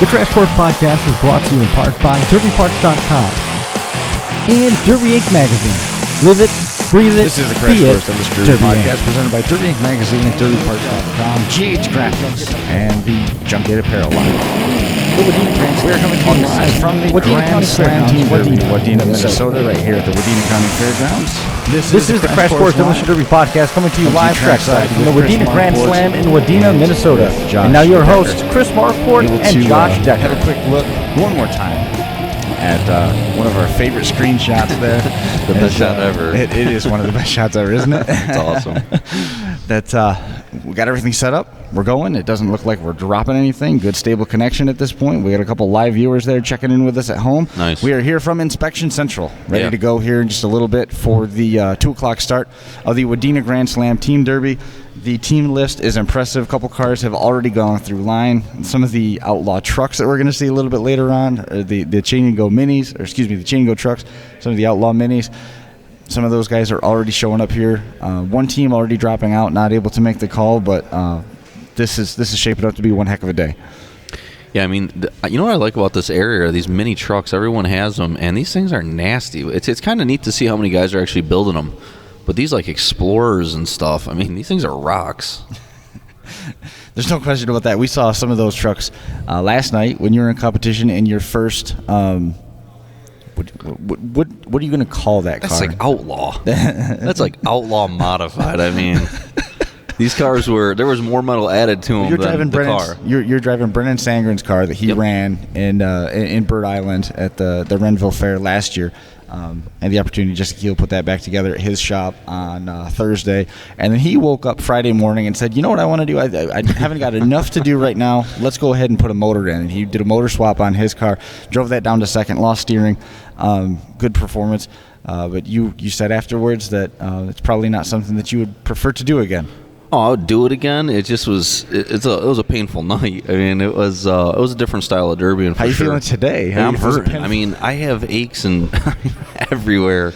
The Transport Podcast is brought to you in part by DerbyParts.com and Derby Inc. Magazine. Live it, breathe it, This is the Crash be it, Course Industry Derby Podcast Inc. presented by Derby Inc. Magazine and DerbyParts.com, GH Graphics, and the Junket Apparel line. We're coming to you live from the Wadena Grand County Slam Team Fairgrounds, Derby, Wadena, Wadena, Minnesota, right here at the Wadena County Fairgrounds. This is the Crash Course Demolition Derby Podcast coming to you live trackside from the Wadena Grand Slam in Wadena, Minnesota. And now your hosts, Chris Markport and Josh Decker. Have a quick look one more time at one of our favorite screenshots there. The best shot ever. It is one of the best shots ever, isn't it? It's awesome. We got everything set up. We're going. It doesn't look like we're dropping anything. Good stable connection at this point. We got a couple live viewers there checking in with us at home. Nice. We are here from Inspection Central, ready to go here in just a little bit for the 2 o'clock start of the Wadena Grand Slam Team Derby. The team list is impressive. A couple cars have already gone through line. Some of the outlaw trucks that we're going to see a little bit later on, are the Chain and Go minis, or excuse me, the Chain and Go trucks, some of the outlaw minis. Some of those guys are already showing up here. One team already dropping out, not able to make the call, but this is shaping up to be one heck of a day. Yeah, I mean, you know what I like about this area are these mini trucks. Everyone has them, and these things are nasty. It's kind of neat to see how many guys are actually building them. But these, like, Explorers and stuff, I mean, these things are rocks. There's no question about that. We saw some of those trucks last night when you were in competition in your first what are you going to call that car? That's like outlaw. That's like outlaw modified. I mean, these cars there was more metal added to them than the car. You're driving Brennan Sangren's car that he ran in Bird Island at the Renville Fair last year. And the opportunity just to put that back together at his shop on Thursday. And then he woke up Friday morning and said, you know what I want to do? I haven't got enough to do right now. Let's go ahead and put a motor in. And he did a motor swap on his car, drove that down to second, lost steering. Good performance. But you said afterwards that it's probably not something that you would prefer to do again. Oh, I would do it again. It just was. It was a painful night. I mean, it was a different style of derby. And how you feeling today? I'm hurting. I mean, I have aches and everywhere.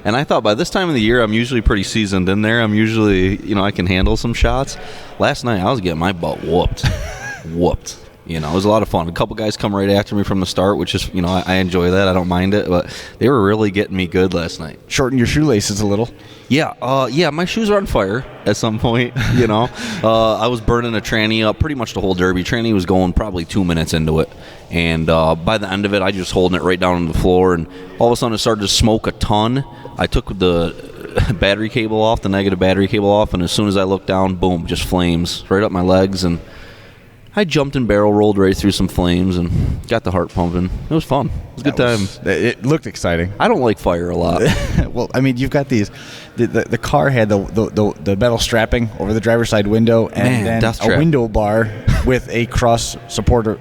And I thought by this time of the year, I'm usually pretty seasoned in there. I'm usually, I can handle some shots. Last night, I was getting my butt whooped. It was a lot of fun. A couple guys come right after me from the start, which is, I enjoy that. I don't mind it. But they were really getting me good last night. Shorten your shoelaces a little. Yeah, my shoes are on fire at some point, I was burning a tranny up pretty much the whole derby. Tranny was going probably 2 minutes into it. And by the end of it, I just holding it right down on the floor. And all of a sudden, it started to smoke a ton. I took the battery cable off, the negative battery cable off. And as soon as I looked down, boom, just flames right up my legs. And I jumped and barrel rolled right through some flames and got the heart pumping. It was fun. It was a good time. It looked exciting. I don't like fire a lot. Well, I mean, you've got these. The car had the metal strapping over the driver's side window and then a window bar with a cross supporter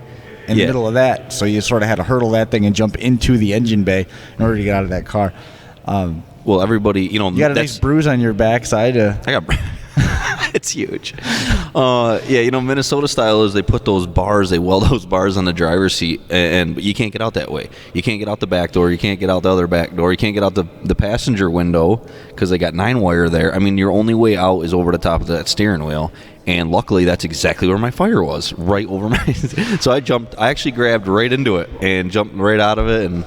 in the middle of that. So you sort of had to hurdle that thing and jump into the engine bay in order to get out of that car. Well, everybody, you got a nice bruise on your backside. I got. It's huge. Minnesota style is they put those bars, they weld those bars on the driver's seat, but you can't get out that way. You can't get out the back door. You can't get out the other back door. You can't get out the passenger window because they got 9-wire there. I mean, your only way out is over the top of that steering wheel. And luckily, that's exactly where my fire was, right over my... So I actually grabbed right into it and jumped right out of it. And,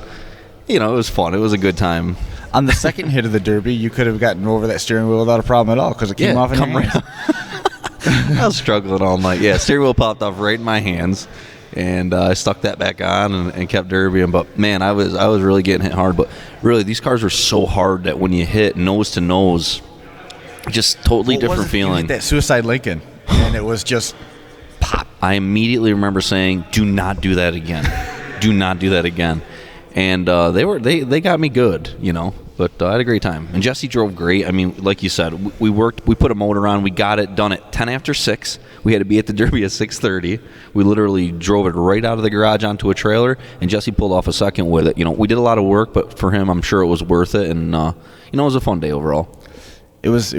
it was fun. It was a good time. On the second hit of the derby, you could have gotten over that steering wheel without a problem at all because it came off in your hands. I was struggling all night. Yeah, steering wheel popped off right in my hands, and I stuck that back on and kept derbying. But, man, I was really getting hit hard. But, really, these cars are so hard that when you hit nose to nose, just totally different feeling. You hit that Suicide Lincoln, and it was just pop. I immediately remember saying, do not do that again. Do not do that again. And they got me good, but I had a great time. And Jesse drove great. I mean, like you said, we put a motor on, we got it done at 10 after 6. We had to be at the Derby at 6:30. We literally drove it right out of the garage onto a trailer, and Jesse pulled off a second with it. We did a lot of work, but for him, I'm sure it was worth it. And it was a fun day overall. It was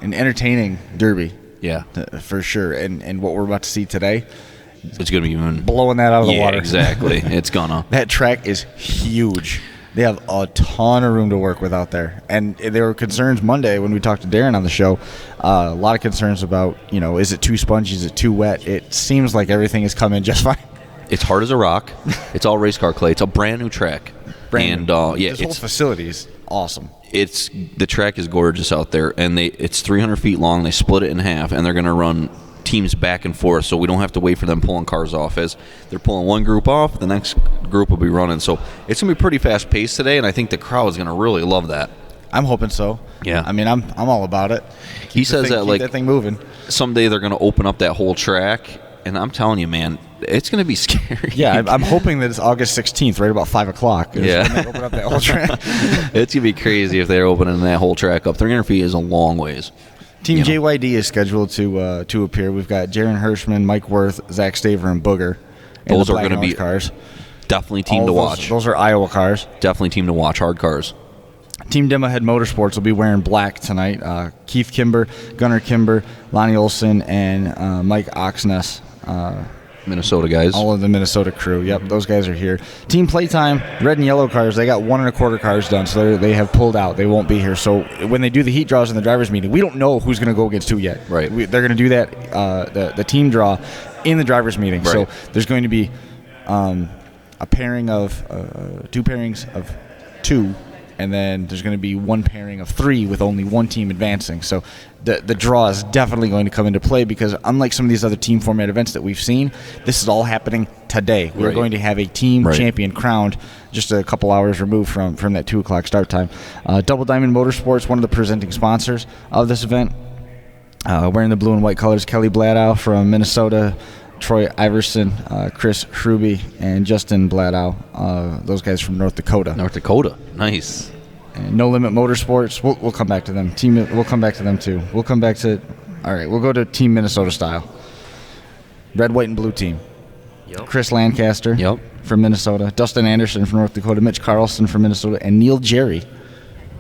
an entertaining Derby, yeah, for sure. And what we're about to see today. It's going to be even blowing that out of the water. Exactly. It's gonna. That track is huge. They have a ton of room to work with out there. And there were concerns Monday when we talked to Darren on the show. A lot of concerns about, is it too spongy? Is it too wet? It seems like everything is coming just fine. It's hard as a rock. It's all race car clay. It's a brand new track. Brand new. Yeah, this whole facility is awesome. The track is gorgeous out there, and it's 300 feet long. They split it in half, and they're going to run teams back and forth, so we don't have to wait for them pulling cars off. As they're pulling one group off, the next group will be running. So it's going to be pretty fast paced today, and I think the crowd is going to really love that. I'm hoping so. Yeah. I mean, I'm all about it. He says that keep that thing moving. Someday they're going to open up that whole track, and I'm telling you, man, it's going to be scary. Yeah, I'm hoping that it's August 16th, right about 5 o'clock. Yeah. When they open up that whole track. It's going to be crazy if they're opening that whole track up. 300 feet is a long ways. Team JYD is scheduled to appear. We've got Jaron Hirschman, Mike Worth, Zach Staver, and Booger. And those are going to be cars. Definitely team to watch. Those are Iowa cars. Definitely team to watch. Hard cars. Team Demahead Motorsports will be wearing black tonight. Keith Kimber, Gunnar Kimber, Lonnie Olson, and Mike Oxness. Minnesota guys. All of the Minnesota crew. Yep, those guys are here. Team Playtime, red and yellow cars, they got 1 1/4 cars done, so they have pulled out. They won't be here. So when they do the heat draws in the drivers' meeting, we don't know who's going to go against who yet. Right. They're going to do that, the team draw in the drivers' meeting. Right. So there's going to be a pairing of 2 pairings of 2. And then there's going to be 1 pairing of 3 with only 1 team advancing. So the draw is definitely going to come into play because unlike some of these other team format events that we've seen, this is all happening today. We're going to have a team champion crowned just a couple hours removed from that 2 o'clock start time. Double Diamond Motorsports, one of the presenting sponsors of this event. Wearing the blue and white colors, Kelly Bladow from Minnesota, Troy Iverson, Chris Hruby, and Justin Bladow, those guys from North Dakota. North Dakota, nice. And No Limit Motorsports, we'll come back to them. We'll come back to them too. We'll come back to, all right, we'll go to Team Minnesota style. Red, white, and blue team. Yep. Chris Lancaster from Minnesota, Dustin Anderson from North Dakota, Mitch Carlson from Minnesota, and Neil Jerry,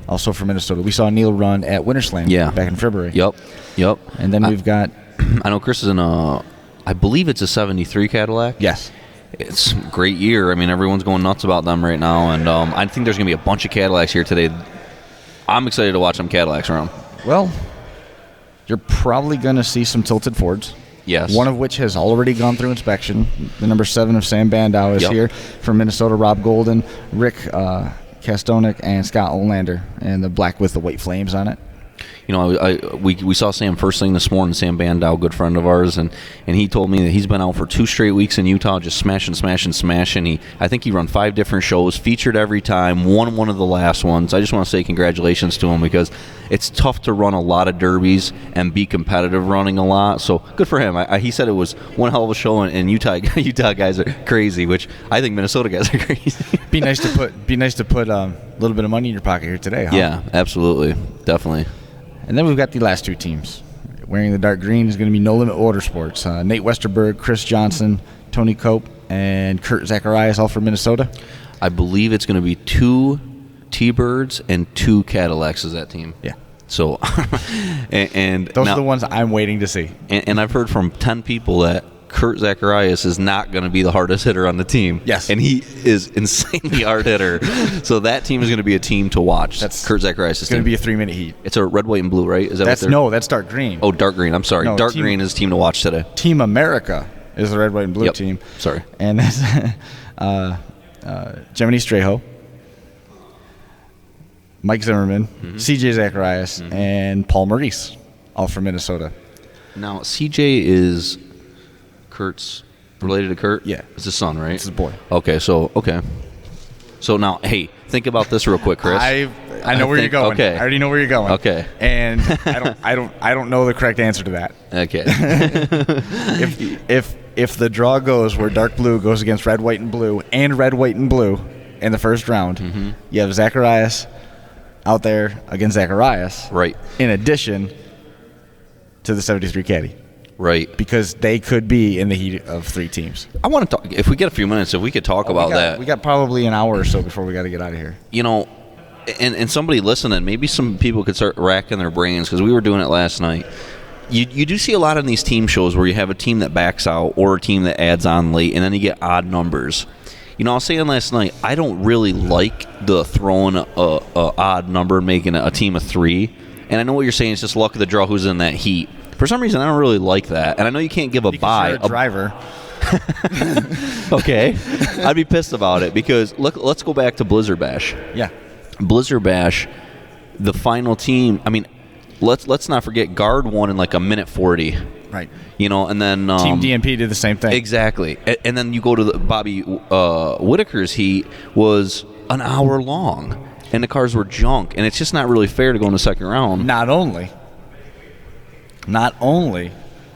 also from Minnesota. We saw Neil run at Wintersland back in February. Yep. And then we've got... I know Chris is in I believe it's a 73 Cadillac. Yes. It's a great year. I mean, everyone's going nuts about them right now, and I think there's going to be a bunch of Cadillacs here today. I'm excited to watch them Cadillacs around. Well, you're probably going to see some tilted Fords. Yes. One of which has already gone through inspection. The number 7 of Sam Bandow is here. From Minnesota, Rob Golden, Rick Kastonik, and Scott Olander, and the black with the white flames on it. You know, we saw Sam first thing this morning, Sam Bandow, good friend of ours, and he told me that he's been out for 2 straight weeks in Utah just smashing. I think he run 5 different shows, featured every time, won one of the last ones. I just want to say congratulations to him because it's tough to run a lot of derbies and be competitive running a lot. So good for him. He said it was one hell of a show, and Utah guys are crazy, which I think Minnesota guys are crazy. Be nice to put a little bit of money in your pocket here today, huh? Yeah, absolutely, definitely. And then we've got the last 2 teams. Wearing the dark green is going to be No Limit Motorsports. Nate Westerberg, Chris Johnson, Tony Cope, and Kurt Zacharias, all from Minnesota. I believe it's going to be 2 T-Birds and 2 Cadillacs as that team. Yeah. So, and those are the ones I'm waiting to see. And I've heard from 10 people that Kurt Zacharias is not going to be the hardest hitter on the team. Yes. And he is insanely hard hitter. So that team is going to be a team to watch. That's Kurt Zacharias' It's going to be a 3-minute heat. It's a red, white, and blue, right? Is that that's dark green. Oh, dark green. I'm sorry. No, dark green is team to watch today. Team America is the red, white, and blue team. Sorry. And that's Gemini Strejo, Mike Zimmerman, CJ Zacharias, and Paul Maurice, all from Minnesota. Now, CJ is Kurt's related to Kurt? Yeah. It's his son, right? It's his boy. Okay. So now, hey, think about this real quick, Chris. I know where you're going. Okay. I already know where you're going. Okay. And I don't know the correct answer to that. Okay. if the draw goes where dark blue goes against red, white, and blue, and red, white, and blue in the first round, you have Zacharias out there against Zacharias. Right. In addition to the 73 Caddy. Right. Because they could be in the heat of 3 teams. I want to talk, if we get a few minutes, if we could talk about that. We got probably an hour or so before we got to get out of here. You know, and somebody listening, maybe some people could start racking their brains because we were doing it last night. You do see a lot in these team shows where you have a team that backs out or a team that adds on late, and then you get odd numbers. You know, I was saying last night, I don't really like the throwing a odd number and making a team of 3. And I know what you're saying. It's just luck of the draw who's in that heat. For some reason, I don't really like that. And I know you can't give a bye. You're a driver. Okay. I'd be pissed about it because let's go back to Blizzard Bash. Yeah. Blizzard Bash, the final team, I mean, let's not forget Guard won in like a minute 40. Right. You know, and then Team DNP did the same thing. Exactly. And then you go to the Bobby Whitaker's heat was an hour long, and the cars were junk, and it's just not really fair to go in the second round. Not only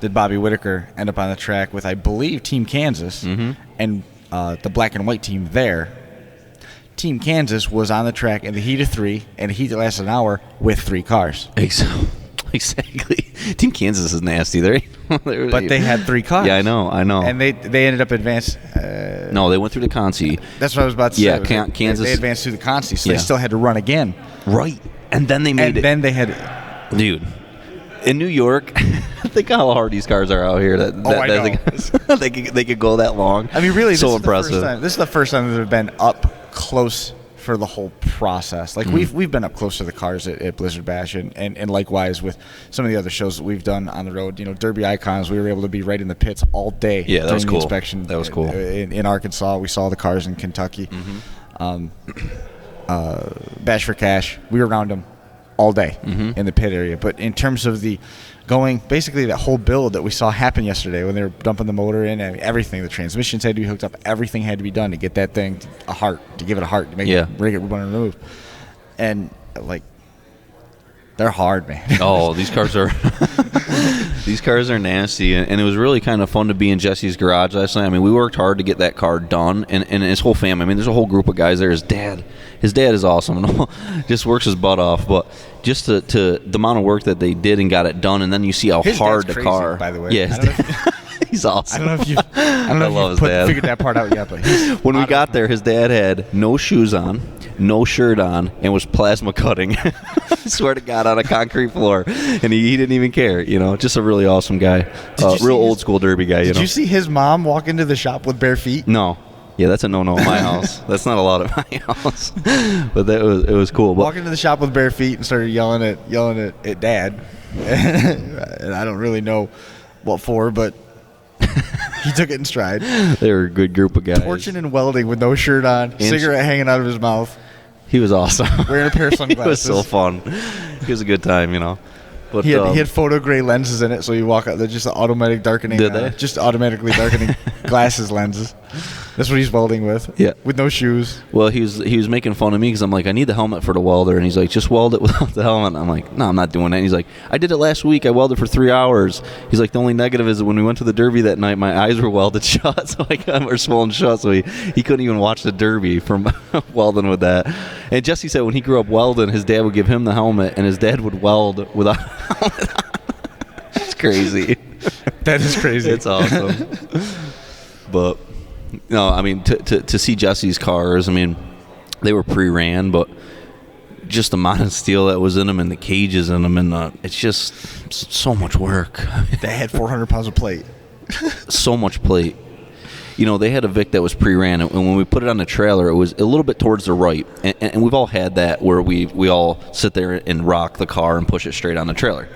did Bobby Whitaker end up on the track with, I believe, Team Kansas and the black and white team there. Team Kansas was on the track in the heat of 3, and the heat that lasted an hour with 3 cars. Exactly. Team Kansas is nasty. But they had 3 cars. Yeah, I know. And they ended up advanced. No, they went through the Consi. That's what I was about to say. Yeah, Kansas. They advanced through the Consi, so they still had to run again. Right. And then they made it. And then they had... Dude, in New York, think how hard these cars are out here. I know. They could go that long. I mean, really, so impressive. This is the first time that they've been up close for the whole process. Like we've been up close to the cars at Blizzard Bash, and likewise with some of the other shows that we've done on the road. You know, Derby Icons, we were able to be right in the pits all day. Yeah, that was cool. The inspection. That was cool. In Arkansas, we saw the cars in Kentucky. Bash for Cash, we were around them all day in the pit area. But in terms of the going, basically that whole build that we saw happen yesterday when they were dumping the motor in, and everything, the transmissions had to be hooked up, everything had to be done to get that thing a heart, to give it a heart, to make it rig it want to move. And like, they're hard, man. Oh, these cars are nasty, and it was really kind of fun to be in Jesse's garage last night. I mean, we worked hard to get that car done, and his whole family. I mean, there's a whole group of guys there. His dad is awesome, and just works his butt off. But just to the amount of work that they did and got it done, and then you see how hard the car. By the way, yeah, he's awesome. I don't know if you figured that part out yet, but when we got there, his dad had no shoes on, no shirt on, and was plasma cutting. I swear to God, on a concrete floor, and he didn't even care. You know, just a really awesome guy, real old school derby guy. Did you see his mom walk into the shop with bare feet? No. Yeah, that's a no-no at my house. That's not allowed at my house. But it was cool. But walked into the shop with bare feet and started yelling at Dad. And I don't really know what for, but he took it in stride. They were a good group of guys. Torching and welding with no shirt on, cigarette hanging out of his mouth. He was awesome. Wearing a pair of sunglasses. It was so fun. It was a good time, you know. But he had photo gray lenses in it, so you walk out. They're just automatic darkening. Did they? Just automatically darkening glasses lenses. That's what he's welding with. Yeah. With no shoes. Well, he was making fun of me because I'm like, I need the helmet for the welder, and he's like, just weld it without the helmet. I'm like, no, I'm not doing that. And he's like, I did it last week. I welded for 3 hours. He's like, the only negative is that when we went to the Derby that night, my eyes were welded shut, so were swollen shut, so he couldn't even watch the Derby from welding with that. And Jesse said when he grew up welding, his dad would give him the helmet, and his dad would weld without a helmet on. It's crazy. That is crazy. It's awesome. But no, I mean to see Jesse's cars, I mean they were pre-ran, but just the amount of steel that was in them and the cages in them, and it's just so much work. They had 400 pounds of plate. So much plate. You know, they had a Vic that was pre-ran, and when we put it on the trailer, it was a little bit towards the right. And we've all had that where we all sit there and rock the car and push it straight on the trailer.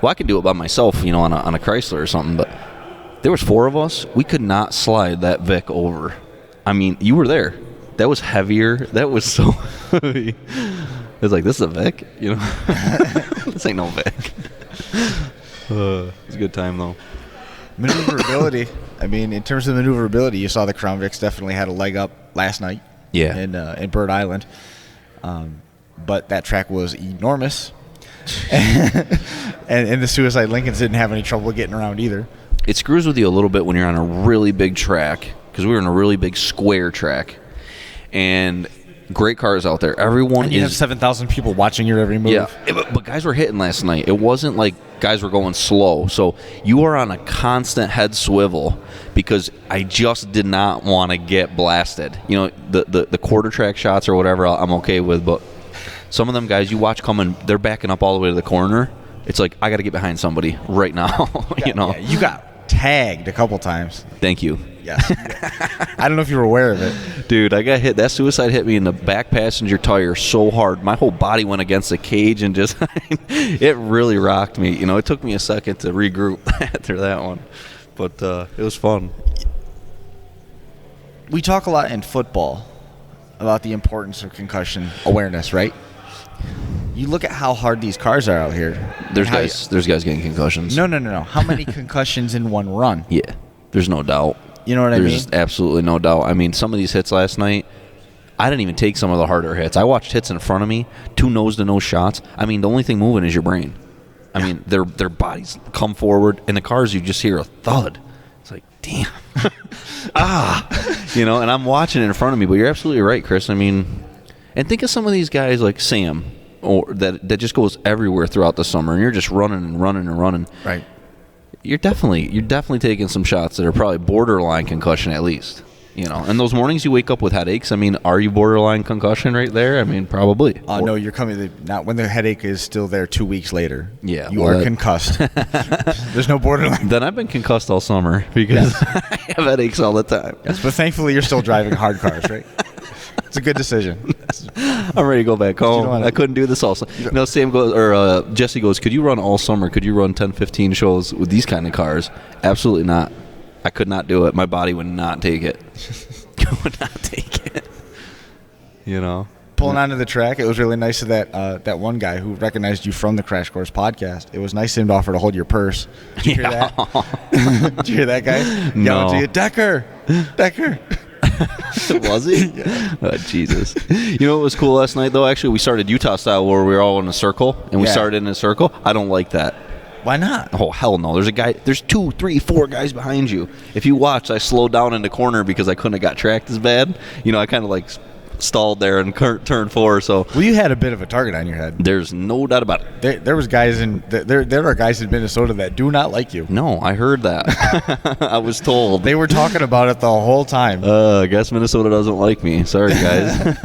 Well, I could do it by myself, you know, on a Chrysler or something, but there was 4 of us. We could not slide that Vic over. I mean, you were there. That was heavier. That was so heavy. It was like, this is a Vic? You know? This ain't no Vic. It's a good time, though. Maneuverability. I mean, in terms of maneuverability, you saw the Crown Vics definitely had a leg up last night. Yeah. In Bird Island. But that track was enormous. and the Suicide Lincolns didn't have any trouble getting around either. It screws with you a little bit when you're on a really big track, because we were in a really big square track, and great cars out there. Everyone you have 7,000 people watching your every move. Yeah, but guys were hitting last night. It wasn't like guys were going slow. So you are on a constant head swivel because I just did not want to get blasted. You know, the quarter track shots or whatever I'm okay with, but some of them guys you watch coming, they're backing up all the way to the corner. It's like, I got to get behind somebody right now. You know, yeah, you got tagged a couple times. Thank you. Yes. I don't know if you were aware of it. Dude, I got hit. That Suicide hit me in the back passenger tire so hard. My whole body went against the cage and just, it really rocked me. You know, it took me a second to regroup after that one. But it was fun. we talk a lot in football about the importance of concussion awareness, right? You look at how hard these cars are out here. There's guys getting concussions. No. How many concussions in one run? Yeah, there's no doubt. You know what I mean? There's absolutely no doubt. I mean, some of these hits last night, I didn't even take some of the harder hits. I watched hits in front of me, 2 nose-to-nose shots. I mean, the only thing moving is your brain. I mean, their bodies come forward, and the cars, you just hear a thud. It's like, damn. And I'm watching it in front of me, but you're absolutely right, Chris. I mean, and think of some of these guys like Sam, or that just goes everywhere throughout the summer, and you're just running and running and running. Right. You're definitely taking some shots that are probably borderline concussion at least. And those mornings you wake up with headaches. I mean, are you borderline concussion right there? I mean, probably. No, you're coming. Not when the headache is still there 2 weeks later. Yeah, you are concussed. There's no borderline. Then I've been concussed all summer because I have headaches all the time. Yes, but thankfully you're still driving hard cars, right? It's a good decision. I'm ready to go back home. I couldn't do this also. Sam goes, or Jesse goes, could you run all summer? Could you run 10, 15 shows with these kind of cars? Absolutely not. I could not do it. My body would not take it. Would not take it. Pulling onto the track, it was really nice of that one guy who recognized you from the Crash Course podcast. It was nice of him to offer to hold your purse. Did you hear that? Did you hear that guy? No. To you, Decker. Was he? Yeah. Oh, Jesus. You know what was cool last night, though? Actually, we started Utah style where we were all in a circle, and we started in a circle. I don't like that. Why not? Oh, hell no. There's 2, 3, 4 guys behind you. If you watch, I slowed down in the corner because I couldn't have got tracked as bad. I kind of like stalled there and turned 4. So you had a bit of a target on your head. There's no doubt about it. There was guys there are guys in Minnesota that do not like you. No, I heard that. I was told. They were talking about it the whole time. I guess Minnesota doesn't like me. Sorry, guys.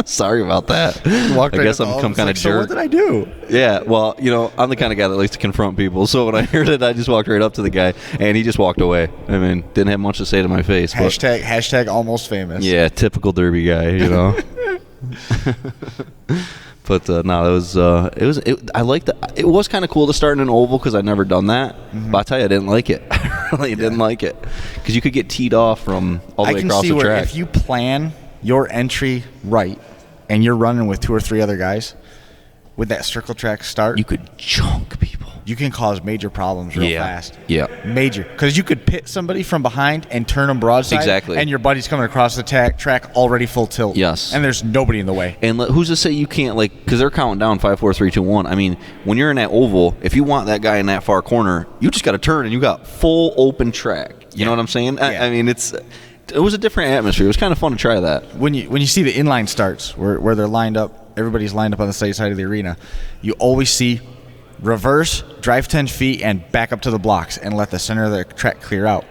Sorry about that. I guess I'm some kind of jerk. So what did I do? Yeah, well, I'm the kind of guy that likes to confront people. So when I heard it, I just walked right up to the guy, and he just walked away. I mean, didn't have much to say to my face. Hashtag almost famous. Yeah, typical Derby guy, But no, I liked it. It was kind of cool to start in an oval because I'd never done that. Mm-hmm. But I tell you, I didn't like it. I really didn't like it because you could get teed off from all the way across the track. If you plan your entry right and you're running with 2 or 3 other guys with that circle track start, you could chunk people. You can cause major problems real fast. Yeah. Major. Because you could pit somebody from behind and turn them broadside. Exactly. And your buddy's coming across the track already full tilt. Yes. And there's nobody in the way. And who's to say you can't, because they're counting down 5, 4, 3, 2, 1. I mean, when you're in that oval, if you want that guy in that far corner, you just got to turn and you got full open track. You know what I'm saying? Yeah. I mean, it was a different atmosphere. It was kind of fun to try that. When you see the inline starts where they're lined up, everybody's lined up on the side of the arena, you always see reverse, drive 10 feet, and back up to the blocks and let the center of the track clear out.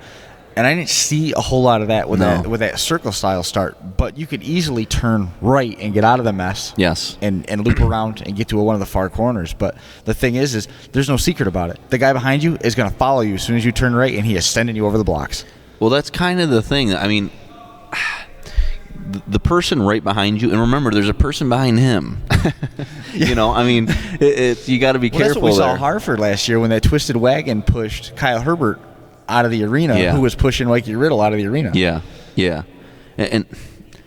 And I didn't see a whole lot of that with that circle style start, but you could easily turn right and get out of the mess. Yes. And loop around and get to one of the far corners. But the thing is there's no secret about it. The guy behind you is going to follow you as soon as you turn right, and he is sending you over the blocks. Well, that's kind of the thing. I mean, the person right behind you, and remember, there's a person behind him. You got to be careful. That's what we saw there. Hartford last year when that twisted wagon pushed Kyle Herbert out of the arena, who was pushing Mikey Riddle out of the arena. Yeah. And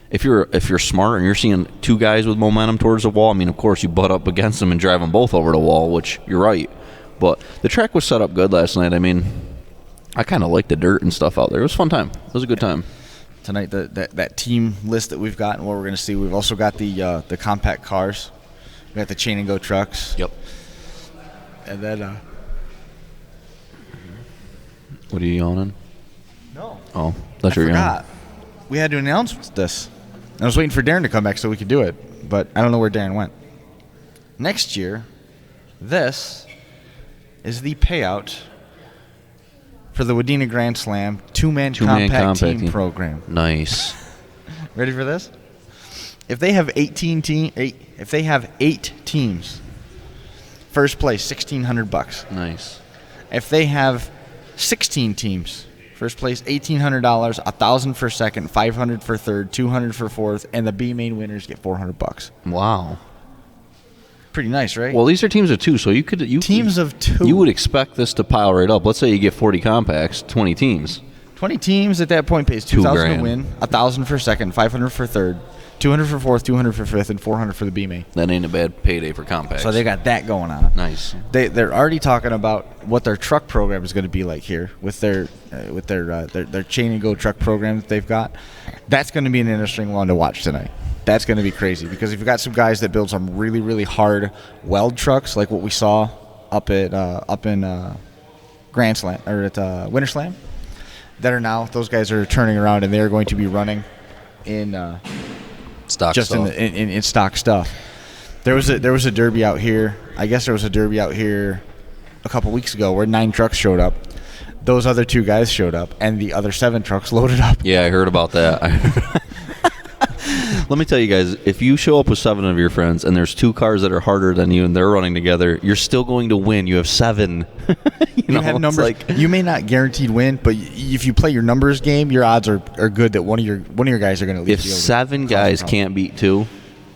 if you're smart and you're seeing 2 guys with momentum towards the wall, I mean, of course, you butt up against them and drive them both over the wall, which you're right. But the track was set up good last night. I mean, I kind of liked the dirt and stuff out there. It was a fun time. It was a good time. Tonight, that team list that we've got and what we're going to see, we've also got the compact cars. We got the chain and go trucks. Yep. And then what are you yawning? No. Oh, that's your forgot. We had to announce this. I was waiting for Darren to come back so we could do it, but I don't know where Darren went. Next year, this is the payout for the Wadena Grand Slam two-man compact team program. Nice. Ready for this? If they have 8 teams, first place $1,600. Nice. If they have 16 teams, first place $1,800, $1,000 for second, $500 for third, $200 for fourth, and the B main winners get $400. Wow. Pretty nice, right? Well, these are teams of 2, so teams of 2. You would expect this to pile right up. Let's say you get 40 compacts, 20 teams. 20 teams at that point pays $2,000 to win, $1,000 for second, $500 for third, $200 for fourth, $200 for fifth, and $400 for the B-main. That ain't a bad payday for compacts. So they got that going on. Nice. They're already talking about what their truck program is going to be like here with their chain and go truck program that they've got. That's going to be an interesting one to watch tonight. That's going to be crazy because if you've got some guys that build some really, really hard weld trucks like what we saw up in Grand Slam or at Winter Slam, that are now those guys are turning around and they're going to be running in stock just stuff. in stock stuff. There was a derby out here. I guess there was a derby out here a couple weeks ago where 9 trucks showed up. Those other 2 guys showed up, and the other 7 trucks loaded up. Yeah, I heard about that. Let me tell you guys, if you show up with 7 of your friends and there's 2 cars that are harder than you and they're running together, you're still going to win. You have 7. you have numbers. You may not guaranteed win, but if you play your numbers game, your odds are good that one of your guys are going to leave. If 7 guys can't beat 2,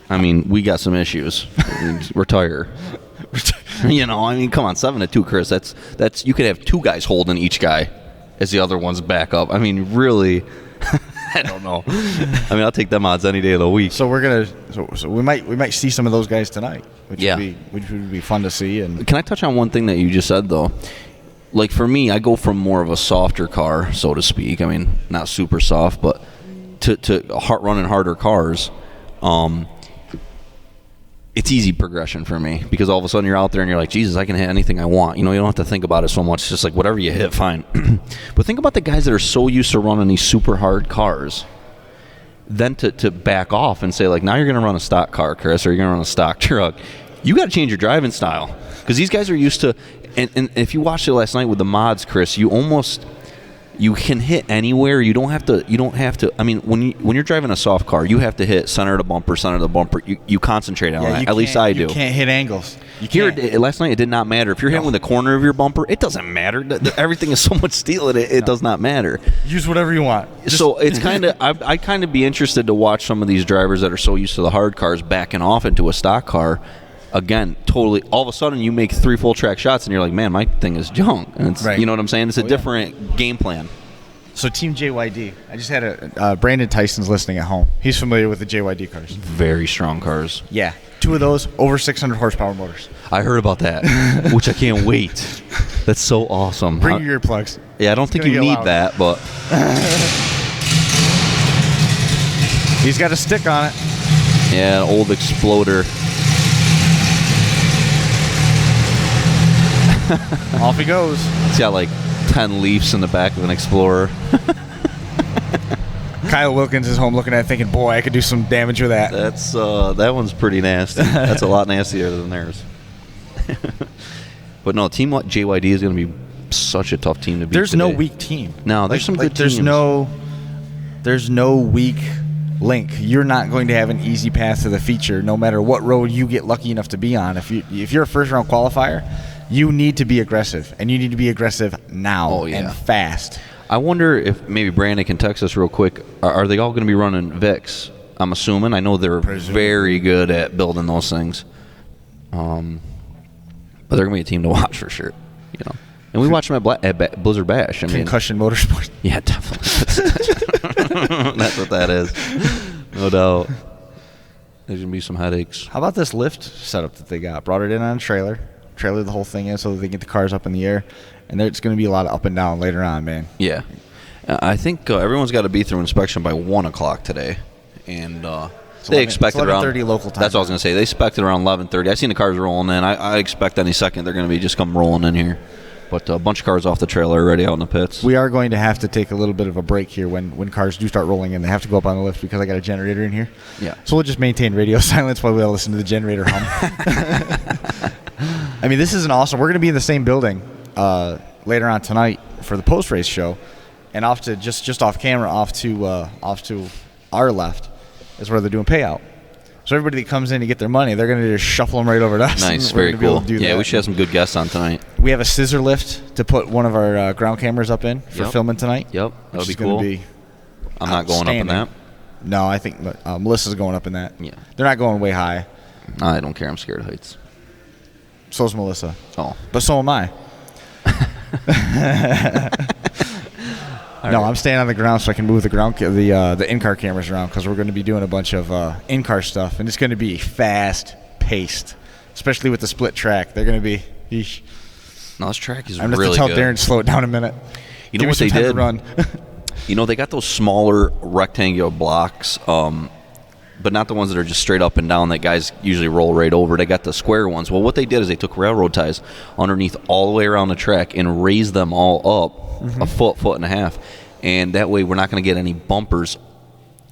I mean, we got some issues. Retire. I mean, come on, 7-2, Chris. That's you could have 2 guys holding each guy as the other one's back up. I mean, really. I don't know. I mean, I'll take them odds any day of the week. So we might see some of those guys tonight, which would be fun to see. And can I touch on one thing that you just said though? Like for me, I go from more of a softer car, so to speak. I mean, not super soft, but to running harder cars. It's easy progression for me because all of a sudden you're out there and you're like, Jesus, I can hit anything I want. You don't have to think about it so much. It's just like whatever you hit, fine. But think about the guys that are so used to running these super hard cars. Then to back off and say, like, now you're going to run a stock car, Chris, or you're going to run a stock truck. You got to change your driving style because these guys are used to. And if you watched it last night with the mods, Chris, you can hit anywhere. You don't have to. I mean, when you're driving a soft car, you have to hit center of the bumper. You concentrate on that. At least I do. You can't hit angles. Here last night, it did not matter. If you're hitting with the corner of your bumper, it doesn't matter. Everything is so much steel that it does not matter. Use whatever you want. So it's kind of I kind of be interested to watch some of these drivers that are so used to the hard cars backing off into a stock car. Again, totally. All of a sudden, you make 3 full track shots, and you're like, "Man, my thing is junk." And it's, right. You know what I'm saying? It's a different game plan. So Team JYD, I just had Brandon Tyson's listening at home. He's familiar with the JYD cars. Very strong cars. Yeah, 2 of those over 600 horsepower motors. I heard about that, which I can't wait. That's so awesome. Bring your earplugs. Yeah, I don't think you need that, but he's got a stick on it. Yeah, an old Exploder. Off he goes. It's got like 10 Leafs in the back of an Explorer. Kyle Wilkins is home looking at it thinking, boy, I could do some damage with that. That's that one's pretty nasty. That's a lot nastier than theirs. But no, Team JYD is going to be such a tough team to beat. There's today. no weak team. No, there's some good teams. There's no weak link. You're not going to have an easy path to the feature no matter what road you get lucky enough to be on. If you're a first-round qualifier, you need to be aggressive, and you need to be aggressive now and fast. I wonder if maybe Brandon can text us real quick. Are they all going to be running Vicks? I'm assuming. I know they're very good at building those things. But they're going to be a team to watch for sure. And we watch them at Blizzard Bash. Concussion Motorsports. Yeah, definitely. That's what that is. No doubt. There's going to be some headaches. How about this lift setup that they got? Brought it in on a trailer the whole thing in so that they can get the cars up in the air. And there's going to be a lot of up and down later on, man. Yeah. I think everyone's got to be through inspection by 1 o'clock today. And they expected around 11:30 local time. That's what I was going to say. They expected around 11:30. I seen the cars rolling in. I expect any second they're going to be just come rolling in here. But a bunch of cars off the trailer already out in the pits. We are going to have to take a little bit of a break here when cars do start rolling in. They have to go up on the lift because I got a generator in here. Yeah. So we'll just maintain radio silence while we all listen to the generator hum. I mean, this is an awesome. We're going to be in the same building later on tonight for the post-race show, and off to just off camera, off to our left is where they're doing payout. So everybody that comes in to get their money, they're going to just shuffle them right over to us. Nice, very cool. Yeah, we should have some good guests on tonight. We have a scissor lift to put one of our ground cameras up in for filming tonight. Yep, that would be cool. I'm not going up in that. No, I think Melissa's going up in that. Yeah. They're not going way high. I don't care. I'm scared of heights. So's Melissa. Oh. But so am I. No, I'm staying on the ground so I can move the in-car cameras around because we're going to be doing a bunch of in-car stuff, and it's going to be fast-paced, especially with the split track. They're going to be. Eesh. No, this track is I'm really just to tell good. Darren to slow it down a minute. You know Give what me they some time did? to run. You know, they got those smaller rectangular blocks, but not the ones that are just straight up and down that guys usually roll right over. They got the square ones. Well, what they did is they took railroad ties underneath all the way around the track and raised them all up a foot and a half. And that way we're not going to get any bumpers.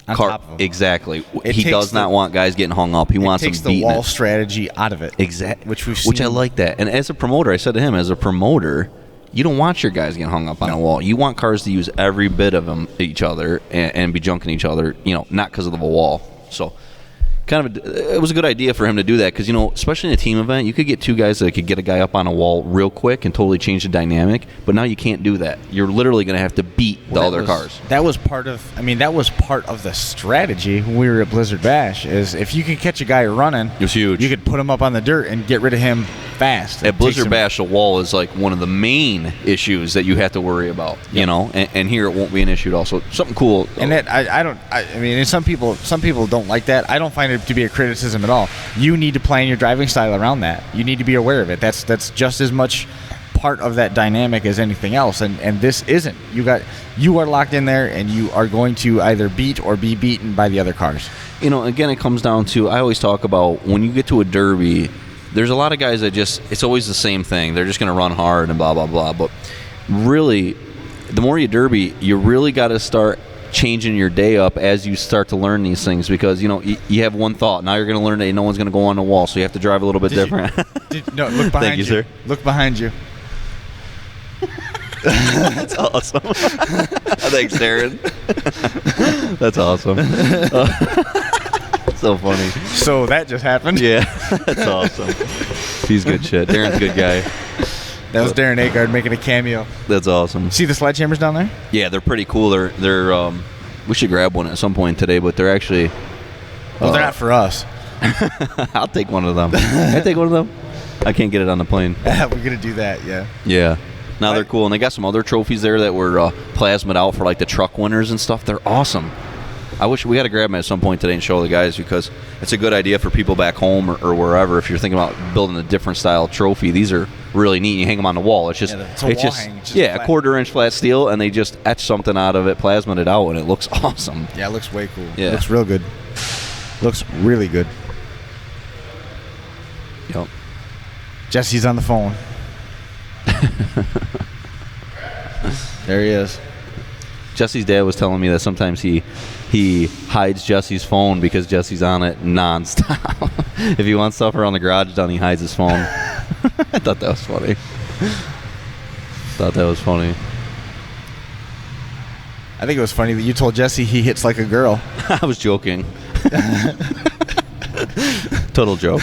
On top of them. Exactly. It He takes does not want guys getting hung up. He wants them takes the beating wall it. strategy out of it. Exactly. Which we've seen. Which I like that. And as a promoter, I said to him, as a promoter, you don't want your guys getting hung up on a wall. You want cars to use every bit of them each other and be junking each other, not because of the wall. So it was a good idea for him to do that because, especially in a team event, you could get two guys that could get a guy up on a wall real quick and totally change the dynamic. But now you can't do that. You're literally going to have to beat the other cars. That was part of the strategy when we were at Blizzard Bash. Is if you can catch a guy running, It was huge. You could put him up on the dirt and get rid of him fast. At Blizzard Bash, the wall is like one of the main issues that you have to worry about, and here it won't be an issue at all. So something cool. And that and some people don't like that. I don't find it to be a criticism at all. You need to plan your driving style around that. You need to be aware of it. That's just as much part of that dynamic as anything else. And this isn't. You are locked in there, and you are going to either beat or be beaten by the other cars. Again, it comes down to, I always talk about when you get to a derby, there's a lot of guys that it's always the same thing. They're just going to run hard and blah, blah, blah. But really, the more you derby, you really got to start changing your day up as you start to learn these things because, you have one thought. Now you're going to learn that no one's going to go on the wall, so you have to drive a little bit different. No, look behind Thank you, sir. Look behind you. That's awesome. Thanks, Darren. That's awesome. So funny. So that just happened. Yeah, that's awesome. He's good shit. Darren's a good guy. That was Darren Agard making a cameo. That's awesome. See the sledgehammers down there? Yeah, they're pretty cool. They're we should grab one at some point today, but they're actually. Well, they're not for us. I'll take one of them. Can I take one of them? I can't get it on the plane. We're gonna do that. Yeah. Yeah. No, they're cool, and they got some other trophies there that were plasmaed out for like the truck winners and stuff. They're awesome. I wish we got to grab them at some point today and show the guys because it's a good idea for people back home or wherever. If you're thinking about building a different style trophy, these are really neat. You hang them on the wall. It's just, it's a wall hang, just a 1/4-inch flat steel, and they just etch something out of it, plasmaed it out, and it looks awesome. Yeah, it looks way cool. Yeah. It looks real good. Looks really good. Yep. Jesse's on the phone. There he is. Jesse's dad was telling me that sometimes he hides Jesse's phone because Jesse's on it nonstop. If he wants stuff around the garage done, he hides his phone. I thought that was funny. I think it was funny that you told Jesse he hits like a girl. I was joking. Total joke.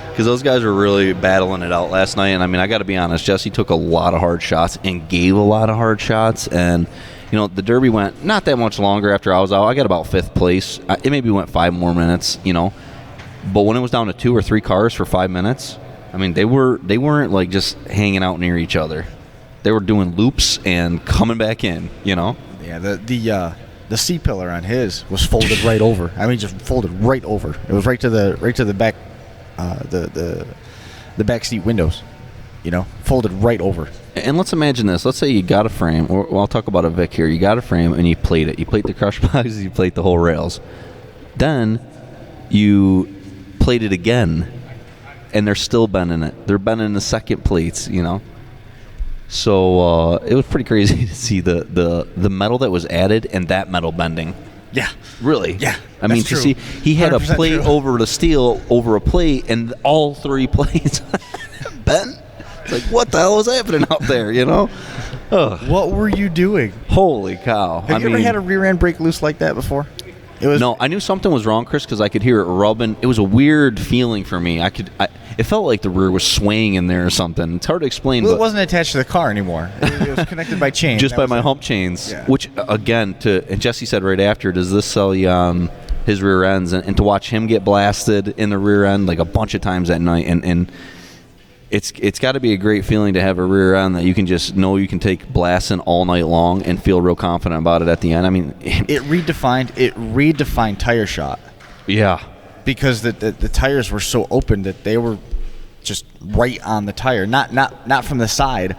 Because those guys were really battling it out last night. And, I got to be honest, Jesse took a lot of hard shots and gave a lot of hard shots. And, the Derby went not that much longer after I was out. I got about 5th place. It maybe went 5 more minutes, But when it was down to 2 or 3 cars for 5 minutes, they weren't like just hanging out near each other. They were doing loops and coming back in, Yeah, the C-pillar on his was folded right over. Just folded right over. It was right to the back. The back seat windows, folded right over. And let's imagine this. Let's say you got a frame, or I'll talk about a Vic here. You got a frame and you plate it. You plate the crush boxes, you plate the whole rails. Then you plate it again, and they're still bending it. They're bending the second plates, So it was pretty crazy to see the metal that was added and that metal bending. Yeah. Really? Yeah. To see, he had a plate true. over the steel, over a plate, and all 3 plates bent. It's like, what the hell was happening out there, Ugh. What were you doing? Holy cow. Have you ever had a rear end break loose like that before? No, I knew something was wrong, Chris, because I could hear it rubbing. It was a weird feeling for me. It felt like the rear was swaying in there or something. It's hard to explain. Well, but it wasn't attached to the car anymore. It was connected by chains. Just by my hump chains. Yeah. Which, again, and Jesse said right after, does this sell you on his rear ends? And to watch him get blasted in the rear end like a bunch of times that night. And it's got to be a great feeling to have a rear end that you can just know you can take blasting all night long and feel real confident about it at the end. I mean, it redefined tire shot. Yeah. Because the tires were so open that they were just right on the tire, not from the side,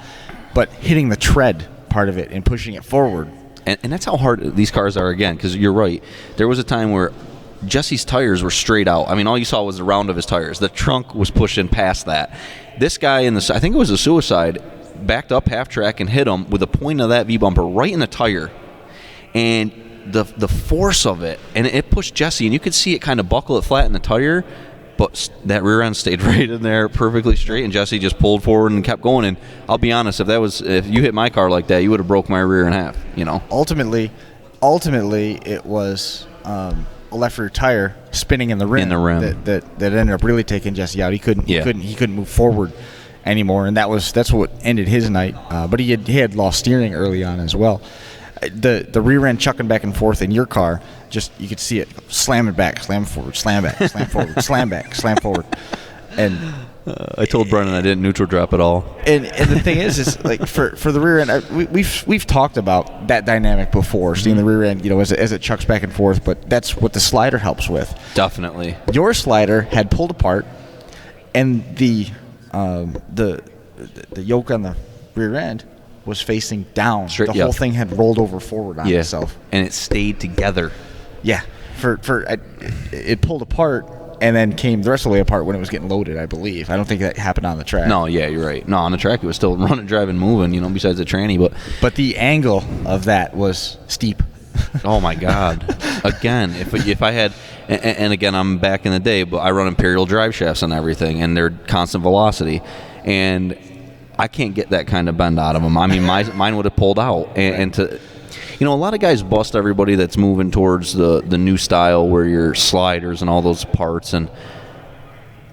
but hitting the tread part of it and pushing it forward. And that's how hard these cars are, again, because you're right. There was a time where Jesse's tires were straight out. I mean, all you saw was the round of his tires. The trunk was pushing past that. This guy I think it was a Suicide, backed up half track and hit him with the point of that V-bumper right in the tire. And the force of it, and it pushed Jesse, and you could see it kind of buckle it flat in the tire, but that rear end stayed right in there perfectly straight, and Jesse just pulled forward and kept going. And I'll be honest, if you hit my car like that, you would have broke my rear in half, you know. Ultimately it was a left rear tire spinning in the rim. That ended up really taking Jesse out. He couldn't move forward anymore, and that's what ended his night. But he had lost steering early on as well. The rear end chucking back and forth in your car, just you could see it slamming back, slam forward, slam back, slam forward, slam back, slam forward. And I told Brennan I didn't neutral drop at all. And the thing is like for the rear end, we've talked about that dynamic before, seeing the rear end, as it chucks back and forth. But that's what the slider helps with. Definitely. Your slider had pulled apart, and the yoke on the rear end was facing down. The whole thing had rolled over forward on itself, and it stayed together. Yeah, it pulled apart and then came the rest of the way apart when it was getting loaded, I believe. I don't think that happened on the track. No, yeah, you're right. No, on the track it was still running, driving, moving. Besides the tranny, but the angle of that was steep. Oh my God! Again, if I had, and again, I'm back in the day, but I run Imperial drive shafts and everything, and they're constant velocity, and I can't get that kind of bend out of them. I mean, mine would have pulled out, and to, a lot of guys bust everybody that's moving towards the new style where your sliders and all those parts, and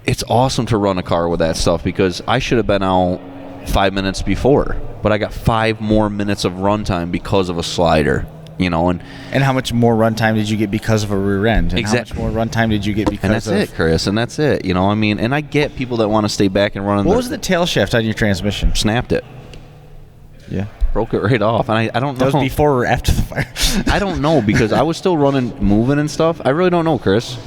it's awesome to run a car with that stuff because I should have been out 5 minutes before, but I got 5 more minutes of runtime because of a slider. And how much more runtime did you get because of a rear end? And exactly. How much more runtime did you get because of... And that's it, Chris, and that's it. I mean, and I get people that want to stay back and run... What was the tail shaft on your transmission? Snapped it. Yeah. Broke it right off, and I don't know... That was before or after the fire? I don't know, because I was still moving and stuff. I really don't know, Chris.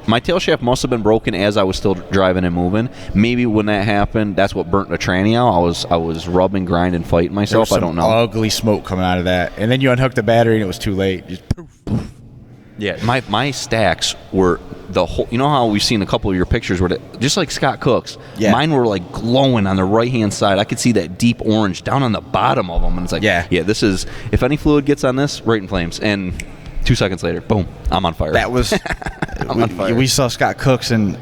My tail shaft must have been broken as I was still driving and moving. Maybe when that happened, that's what burnt the tranny out. I was rubbing, grinding, fighting myself. I don't know. Ugly smoke coming out of that, and then you unhooked the battery, and it was too late. Just poof, poof. Yeah, my stacks were the whole. You know how we've seen a couple of your pictures where just like Scott Cook's. Yeah. Mine were like glowing on the right hand side. I could see that deep orange down on the bottom of them, and it's like, yeah. This is, if any fluid gets on this, right in flames. And 2 seconds later, boom, I'm on fire. That was on fire. We saw Scott Cook's, and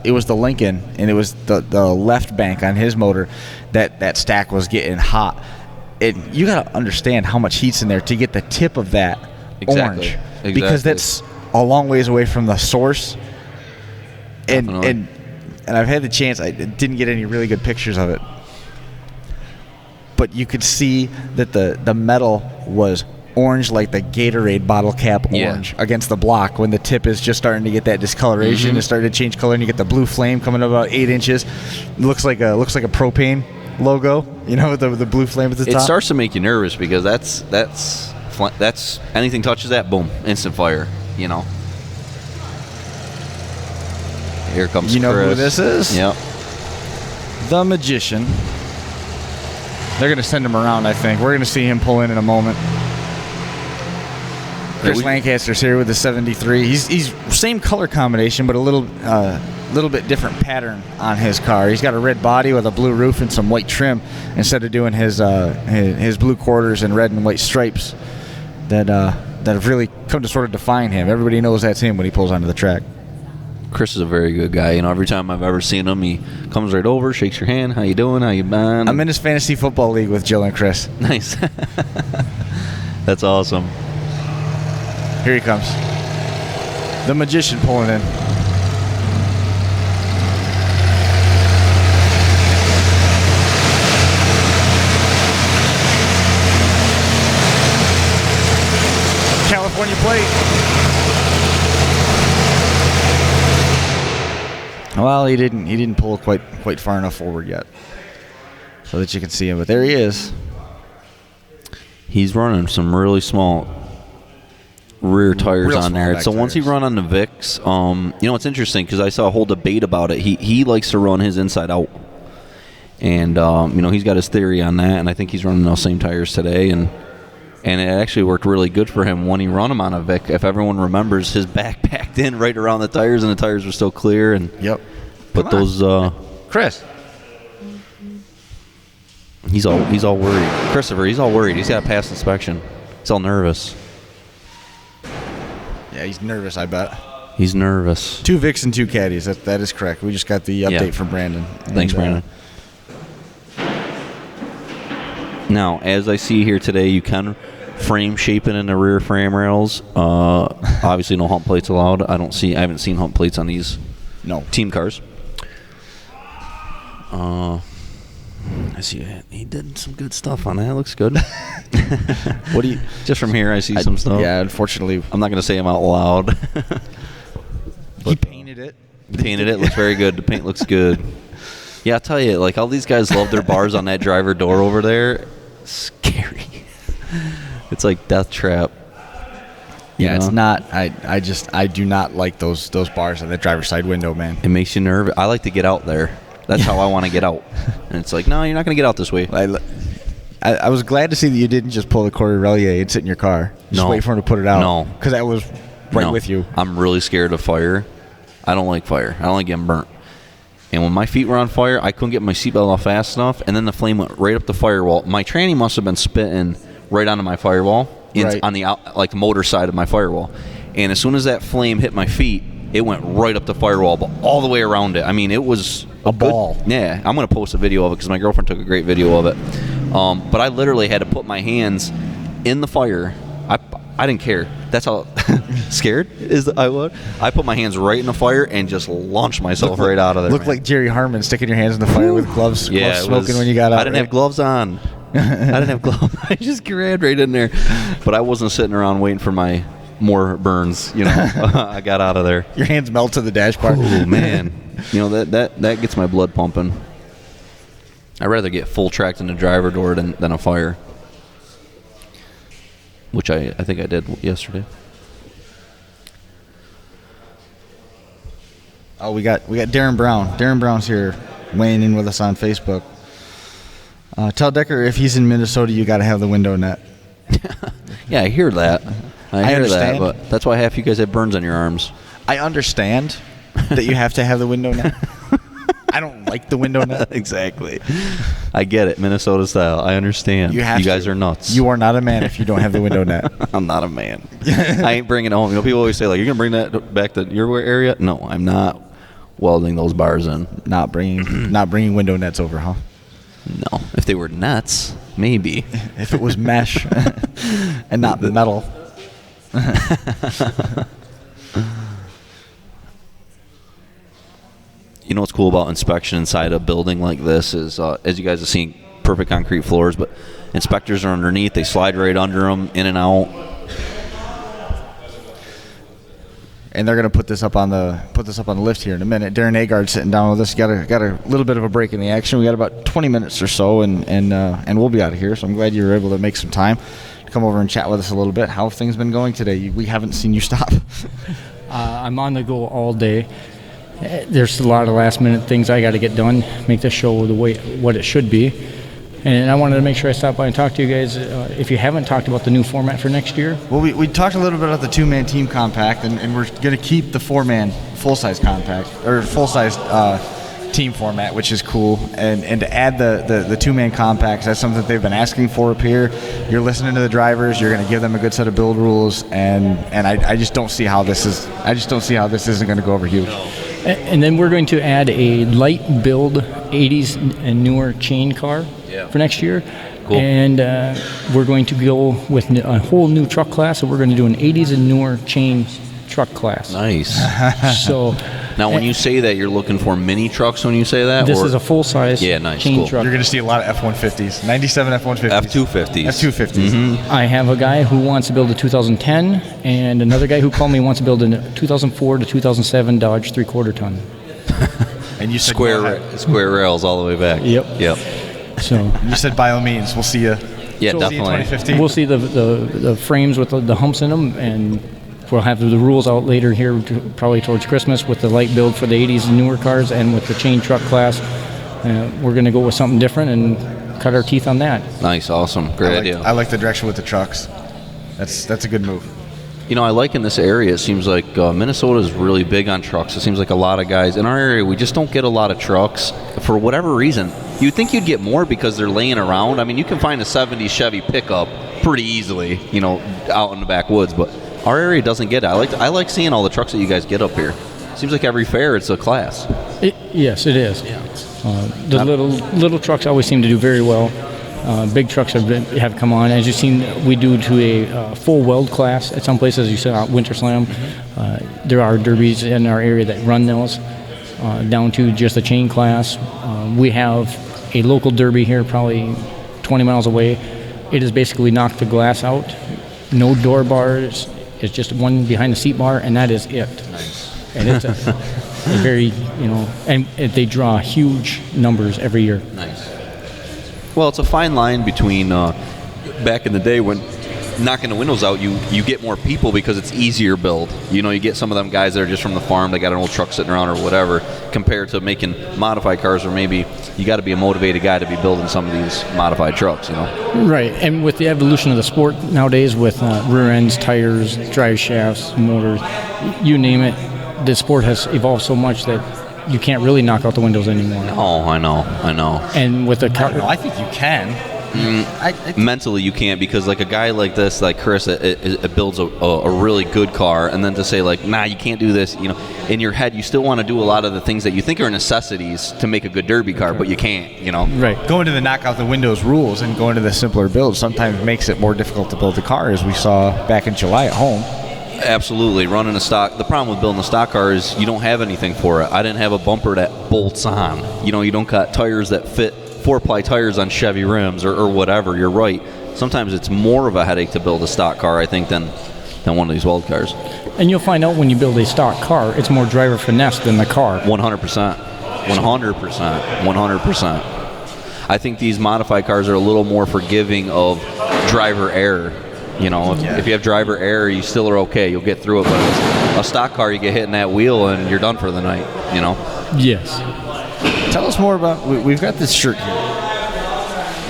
it was the Lincoln, and it was the left bank on his motor that stack was getting hot. You got to understand how much heat's in there to get the tip of that orange. Exactly. Because that's a long ways away from the source. And I've had the chance. I didn't get any really good pictures of it, but you could see that the metal was orange, like the Gatorade bottle cap orange against the block when the tip is just starting to get that discoloration. Mm-hmm. It started to change color, and you get the blue flame coming about 8 inches. It looks like a propane logo, the blue flame at the top. It starts to make you nervous because that's anything touches that, boom, instant fire. Here comes Chris. Chris. Who this is? Yep. The Magician. They're going to send him around, I think. We're going to see him pull in a moment. Chris Lancaster's here with the 73. He's same color combination, but a little bit different pattern on his car. He's got a red body with a blue roof and some white trim instead of doing his blue quarters and red and white stripes that have really come to sort of define him. Everybody knows that's him when he pulls onto the track. Chris is a very good guy. Every time I've ever seen him, he comes right over, shakes your hand. How you doing? How you been? I'm in his fantasy football league with Jill and Chris. Nice. That's awesome. Here he comes. The Magician pulling in. California plate. Well, he didn't pull quite far enough forward yet, so that you can see him. But there he is. He's running some really small rear tires Real on small there. back So once he tires. run on the Vicks, it's interesting because I saw a whole debate about it. He likes to run his inside out, and he's got his theory on that. And I think he's running those same tires today, and it actually worked really good for him when he run them on a Vic. If everyone remembers, his back packed in right around the tires, and the tires were still clear. And Yep. but Come on. those Chris. he's all worried. Christopher, he's all worried. He's got to pass inspection. He's all nervous. Yeah, he's nervous, I bet. He's nervous. 2 Vicks and 2 caddies. That is correct. We just got the update Yeah. from Brandon. Thanks, Brandon. Now, as I see here today, you can frame shaping in the rear frame rails. Obviously, no hump plates allowed. I haven't seen hump plates on these team cars. I see he did some good stuff on that. Looks good. What do you? Just from here, I see some stuff. Yeah, unfortunately, I'm not going to say them out loud. he painted it. Painted it. Looks very good. The paint looks good. Yeah, I'll tell you, like, all these guys love their bars on that driver door over there. Scary. It's like death trap. Yeah, it's not. I do not like those bars on that driver's side window, man. It makes you nervous. I like to get out there. That's how I want to get out. And it's like, no, you're not going to get out this way. I was glad to see that you didn't just pull the Corey and sit in your car. Just wait for him to put it out. No. Because that was right with you. I'm really scared of fire. I don't like fire. I don't like getting burnt. And when my feet were on fire, I couldn't get my seatbelt off fast enough, and then the flame went right up the firewall. My tranny must have been spitting right onto my firewall, on the the motor side of my firewall. And as soon as that flame hit my feet, it went right up the firewall, but all the way around it. I mean, it was a ball. Yeah, I'm going to post a video of it because my girlfriend took a great video of it. But I literally had to put my hands in the fire. I didn't care. That's how scared I was. I put my hands right in the fire and just launched myself right out of there. Looked like Jerry Harmon sticking your hands in the fire with gloves smoking when you got out. I didn't have gloves on. I didn't have gloves. I just grabbed right in there. But I wasn't sitting around waiting for my more burns. I got out of there. Your hands melt to the dashboard. Oh, man. That gets my blood pumping. I'd rather get full tracked in the driver door than a fire. Which I think I did yesterday. Oh, we got Darren Brown. Darren Brown's here weighing in with us on Facebook. Tell Decker if he's in Minnesota, you got to have the window net. Yeah, I hear that. I hear understand. that, but that's why half you guys have burns on your arms. I understand that you have to have the window net. I don't like the window net. Exactly. I get it, Minnesota style. I understand. You guys are nuts. You are not a man if you don't have the window net. I'm not a man. I ain't bringing it home. People always say, like, you're going to bring that back to your area? No, I'm not welding those bars in. Not bringing window nets over, huh? No. If they were nets, maybe. If it was mesh and not metal. You know what's cool about inspection inside a building like this is, as you guys have seen, perfect concrete floors, but inspectors are underneath. They slide right under them, in and out. And they're going to put this up on the lift here in a minute. Darren Agard's sitting down with us. Got a little bit of a break in the action. We got about 20 minutes or so, and we'll be out of here. So I'm glad you were able to make some time to come over and chat with us a little bit. How have things been going today? We haven't seen you stop. I'm on the go all day. There's a lot of last-minute things I got to get done, make this show what it should be. And I wanted to make sure I stopped by and talk to you guys. If you haven't talked about the new format for next year. Well, we talked a little bit about the two-man team compact, and we're going to keep the four-man full-size compact, or full-size team format, which is cool. And to add the two-man compacts, that's something that they've been asking for up here. You're listening to the drivers. You're going to give them a good set of build rules, and I just don't see how this isn't going to go over huge. And then we're going to add a light build 80s and newer chain car for next year. Cool. And we're going to go with a whole new truck class. So we're going to do an 80s and newer chain truck class. Nice. So now, when you say that, you're looking for mini trucks when you say that? This is a full-size chain truck. You're going to see a lot of F-150s, 97 F-150s. F-250s. F-250s. Mm-hmm. I have a guy who wants to build a 2010, and another guy who called me wants to build a 2004 to 2007 Dodge 3/4 ton. And you said square rails all the way back. Yep. So You said by all means, we'll see you. Yeah, See you definitely. 2015. we'll see the frames with the humps in them, and we'll have the rules out later here, probably towards Christmas, with the light build for the 80s and newer cars, and with the chain truck class. We're going to go with something different and cut our teeth on that. Nice, awesome, great idea. I like the direction with the trucks. That's a good move. You know, I like in this area, it seems like Minnesota is really big on trucks. It seems like a lot of guys in our area, we just don't get a lot of trucks for whatever reason. You'd think you'd get more because they're laying around. I mean, you can find a 70s Chevy pickup pretty easily, you know, out in the backwoods, but our area doesn't get it. I like seeing all the trucks that you guys get up here. Seems like every fair it's a class. Yes, it is. The little trucks always seem to do very well. Big trucks have come on. As you've seen, we do to a full weld class at some places. You said Winter Slam. There are derbies in our area that run those down to just a chain class. We have a local derby here, probably 20 miles away. It is basically knock the glass out, no door bars. It's just one behind the seat bar, and that is it. Nice. And it's a very, and they draw huge numbers every year. Nice. Well, it's a fine line between back in the day when knocking the windows out, you get more people because it's easier build. You know, you get some of them guys that are just from the farm, they got an old truck sitting around or whatever, compared to making modified cars, or maybe you got to be a motivated guy to be building some of these modified trucks, you know? Right, and with the evolution of the sport nowadays with rear ends, tires, drive shafts, motors, you name it, the sport has evolved so much that you can't really knock out the windows anymore. Oh, I know. And with the car, I think you can. Mentally, you can't, because like a guy like this, like Chris, it builds a really good car, and then to say like, nah, you can't do this. You know, in your head, you still want to do a lot of the things that you think are necessities to make a good derby car, but you can't. You know, right? Going to the knock out the windows rules and going to the simpler builds sometimes makes it more difficult to build the car, as we saw back in July at home. Absolutely. Running a stock, the problem with building a stock car is you don't have anything for it. I didn't have a bumper that bolts on. You know, you don't got tires that fit 4-ply tires on Chevy rims or whatever. You're right. Sometimes it's more of a headache to build a stock car, I think, than one of these weld cars. And you'll find out when you build a stock car, it's more driver finesse than the car. 100%. 100%. I think these modified cars are a little more forgiving of driver error. You know, if you have driver error, you still are okay. You'll get through it. But a stock car, you get hit in that wheel and you're done for the night, you know? Yes. Tell us more about, we've got this shirt here.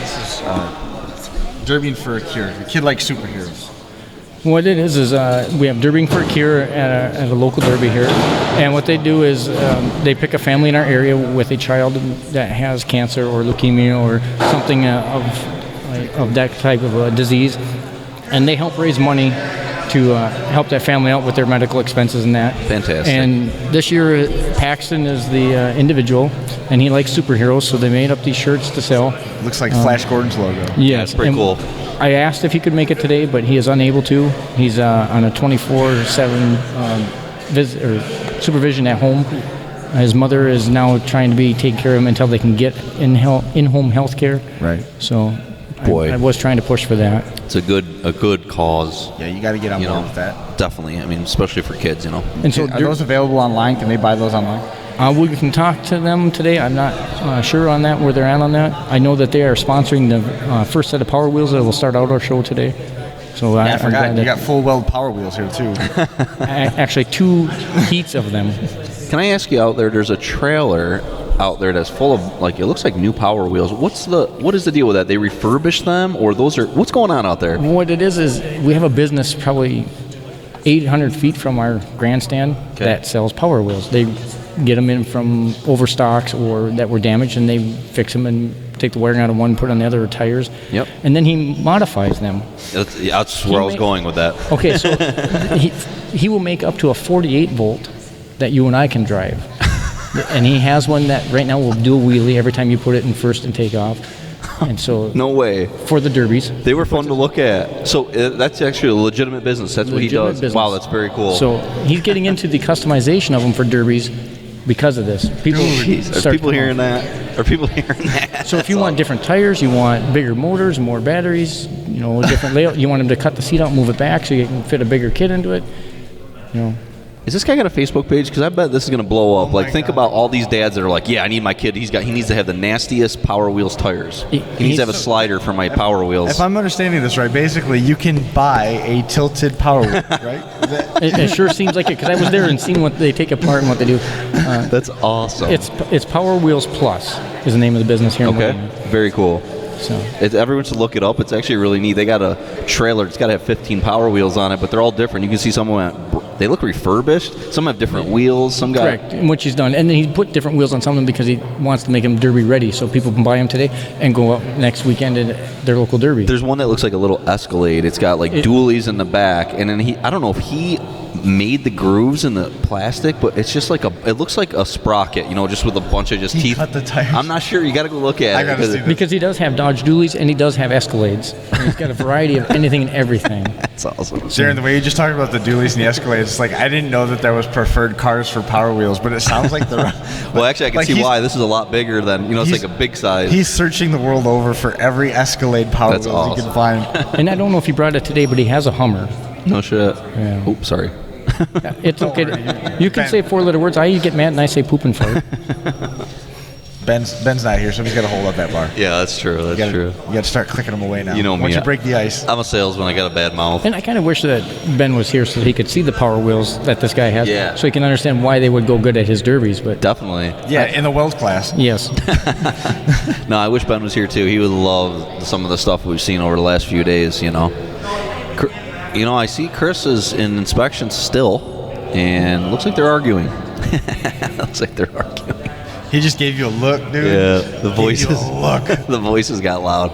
This is Derbying for a Cure. The kid likes superheroes. What it is we have Derbying for a Cure at a local derby here. And what they do is they pick a family in our area with a child that has cancer or leukemia or something of that type of a disease. And they help raise money to help that family out with their medical expenses and that. Fantastic. And this year, Paxton is the individual, and he likes superheroes, so they made up these shirts to sell. Looks like Flash Gordon's logo. Yes. That's pretty cool. I asked if he could make it today, but he is unable to. He's on a 24/7 supervision at home. His mother is now trying to be taken care of him until they can get in-home health care. Right. So Boy. I was trying to push for that. It's a good cause. Yeah, you got to get on board with that. Definitely. I mean, especially for kids, you know. And so Are those available online? Can they buy those online? we can talk to them today. I'm not sure on that, where they're at on that. I know that they are sponsoring the first set of Power Wheels that will start out our show today. So I forgot. You got full weld Power Wheels here too. Actually 2 heats of them. Can I ask you out there, there's a trailer out there that's full of, like, it looks like new Power Wheels. What is the deal with that? They refurbish them, or what's going on out there? What it is we have a business probably 800 feet from our grandstand that sells Power Wheels. They get them in from overstocks or that were damaged, and they fix them and take the wiring out of one, put on the other tires. Yep. And then he modifies them. That's where I was going with that. Okay, so he will make up to a 48 volt that you and I can drive. And he has one that right now will do a wheelie every time you put it in first and take off. And so No way. For the derbies. They were fun to look at. So that's actually a legitimate business. That's what he does. Business. Wow, that's very cool. So he's getting into the customization of them for derbies because of this. People Are people hearing that? So if you want different tires, you want bigger motors, more batteries, different layout. You want them to cut the seat out, move it back so you can fit a bigger kit into it. Is this guy got a Facebook page? Because I bet this is going to blow up. my Think God. about all these dads that are like, yeah, I need my kid. He needs to have the nastiest Power Wheels tires. He needs to have a slider for my Power Wheels. If I'm understanding this right, basically you can buy a tilted Power Wheel, right? It sure seems like it, because I was there and seen what they take apart and what they do. That's awesome. It's Power Wheels Plus is the name of the business here in Okay, Wadena. very cool. So Everyone should look it up. It's actually really neat. They got a trailer. It's got to have 15 Power Wheels on it, but they're all different. You can see some of them, they look refurbished. Some have different wheels. Some got correct, and what she's done, and then he put different wheels on some of them because he wants to make them derby ready, so people can buy them today and go up next weekend in their local derby. There's one that looks like a little Escalade. It's got like dualies in the back, and then I don't know if he made the grooves in the plastic, but it's just like it looks like a sprocket, just with a bunch of just He teeth. cut the tires. I'm not sure. You got to go look at I it. gotta see this. Because he does have Dodge Dualies and he does have Escalades. And he's got a variety of anything and everything. That's awesome. Darren, the way you just talked about the dualies and the Escalades, it's like I didn't know that there was preferred cars for Power Wheels, but it sounds like they're. Well, actually, I can like see he's- why. This is a lot bigger than, it's he's- like a big size. He's searching the world over for every Escalade Power That's Wheels he can find. And I don't know if he brought it today, but he has a Hummer. No shit. Yeah. Oops, sorry. It's okay. You can say 4-letter words. I get mad and I say poop and fart. Ben's not here, so he's got to hold up that bar. Yeah, that's true. That's You got to start clicking them away now. You know me. Once you break the ice. I'm a salesman. I got a bad mouth. And I kind of wish that Ben was here so that he could see the Power Wheels that this guy has. Yeah. So he can understand why they would go good at his derbies. But Definitely. Yeah, in the Wells class. yes. No, I wish Ben was here too. He would love some of the stuff we've seen over the last few days. I see Chris is in inspection still, and looks like they're arguing. He just gave you a look, dude. Yeah, the Gave you voices. a look. The voices got loud.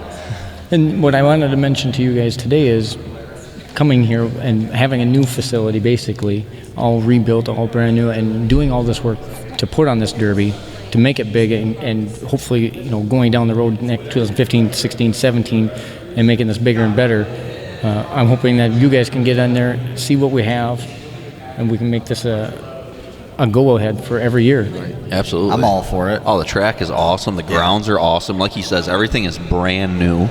And what I wanted to mention to you guys today is coming here and having a new facility, basically, all rebuilt, all brand new, and doing all this work to put on this derby, to make it big, and hopefully, going down the road next 2015, 16, 17, and making this bigger and better. I'm hoping that you guys can get in there, see what we have, and we can make this a go-ahead for every year. Absolutely. I'm all for it. Oh, the track is awesome. The grounds are awesome. Like he says, everything is brand new.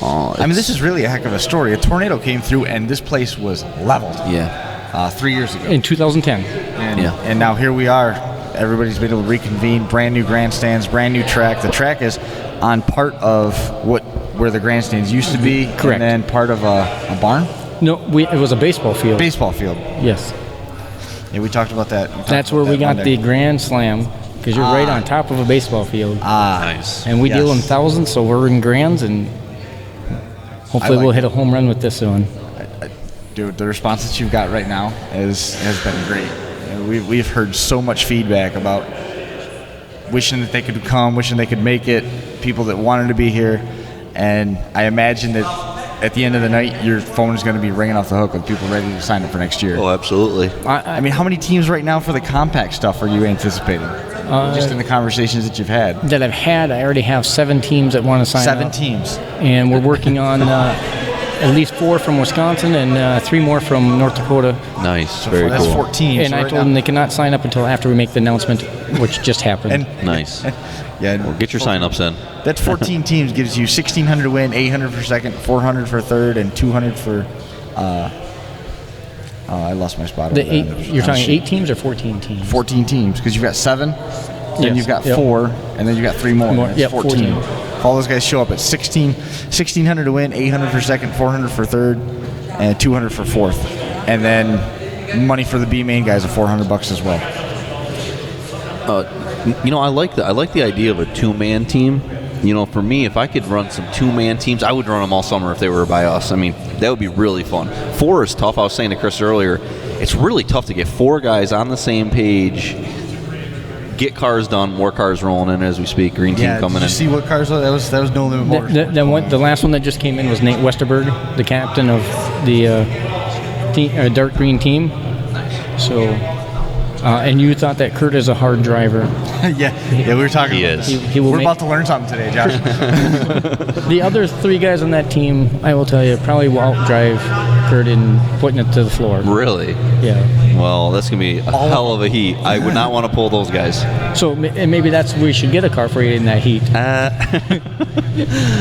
I mean, this is really a heck of a story. A tornado came through, and this place was leveled. Yeah. 3 years ago. In 2010. And now here we are. Everybody's been able to reconvene. Brand new grandstands, brand new track. The track is on part of where the grandstands used to be. Correct. And then part of a barn? No, it was a baseball field. Baseball field. Yes. Yeah, we talked about that. That's where we got the Grand Slam, because you're right on top of a baseball field. Nice. And we deal in yes. thousands, so we're in grands, and hopefully like we'll it. hit a home run with this one. Dude, the response that you've got right now has been great. We've heard so much feedback about wishing that they could come, wishing they could make it, people that wanted to be here, and I imagine that at the end of the night, your phone is going to be ringing off the hook with people ready to sign up for next year. Oh, absolutely. I mean, how many teams right now for the compact stuff are you anticipating? Just in the conversations that you've had. That I've had, I already have 7 teams that want to sign up. 7 teams. And we're working on at least 4 from Wisconsin and 3 more from North Dakota. Nice. Very That's cool. 14. And I told them they cannot sign up until after we make the announcement, which just happened. And Nice. yeah, Well, get your sign-ups in. that 14 teams gives you 1,600 to win, 800 for second, 400 for third, and 200 for. I lost my spot. over there. You're talking shoot. 8 teams or 14 teams? 14 teams because you've got 7, then Yes. you've got Yep. 4, and then you've got 3 more. That's Yep, 14. If all those guys show up at 1,600 to win, 800 for second, 400 for third, and 200 for fourth, and then money for the B main guys of $400 as well. I like the idea of a 2-man team. For me, if I could run some 2-man teams, I would run them all summer if they were by us. I mean, that would be really fun. 4 is tough. I was saying to Chris earlier, it's really tough to get 4 guys on the same page, get cars done, more cars rolling in as we speak. Green team coming did you in. see what cars? That was No Limit Motors. The last one that just came in was Nate Westerberg, the captain of the dark green team. So, and you thought that Kurt is a hard driver. yeah, we were talking He about is. this. He will We're make- about to learn something today, Josh. The other 3 guys on that team, I will tell you, probably will outdrive Kurt in putting it to the floor. Really? Yeah. Well, that's going to be a hell of a heat. I would not want to pull those guys. So and maybe that's we should get a car for you in that heat.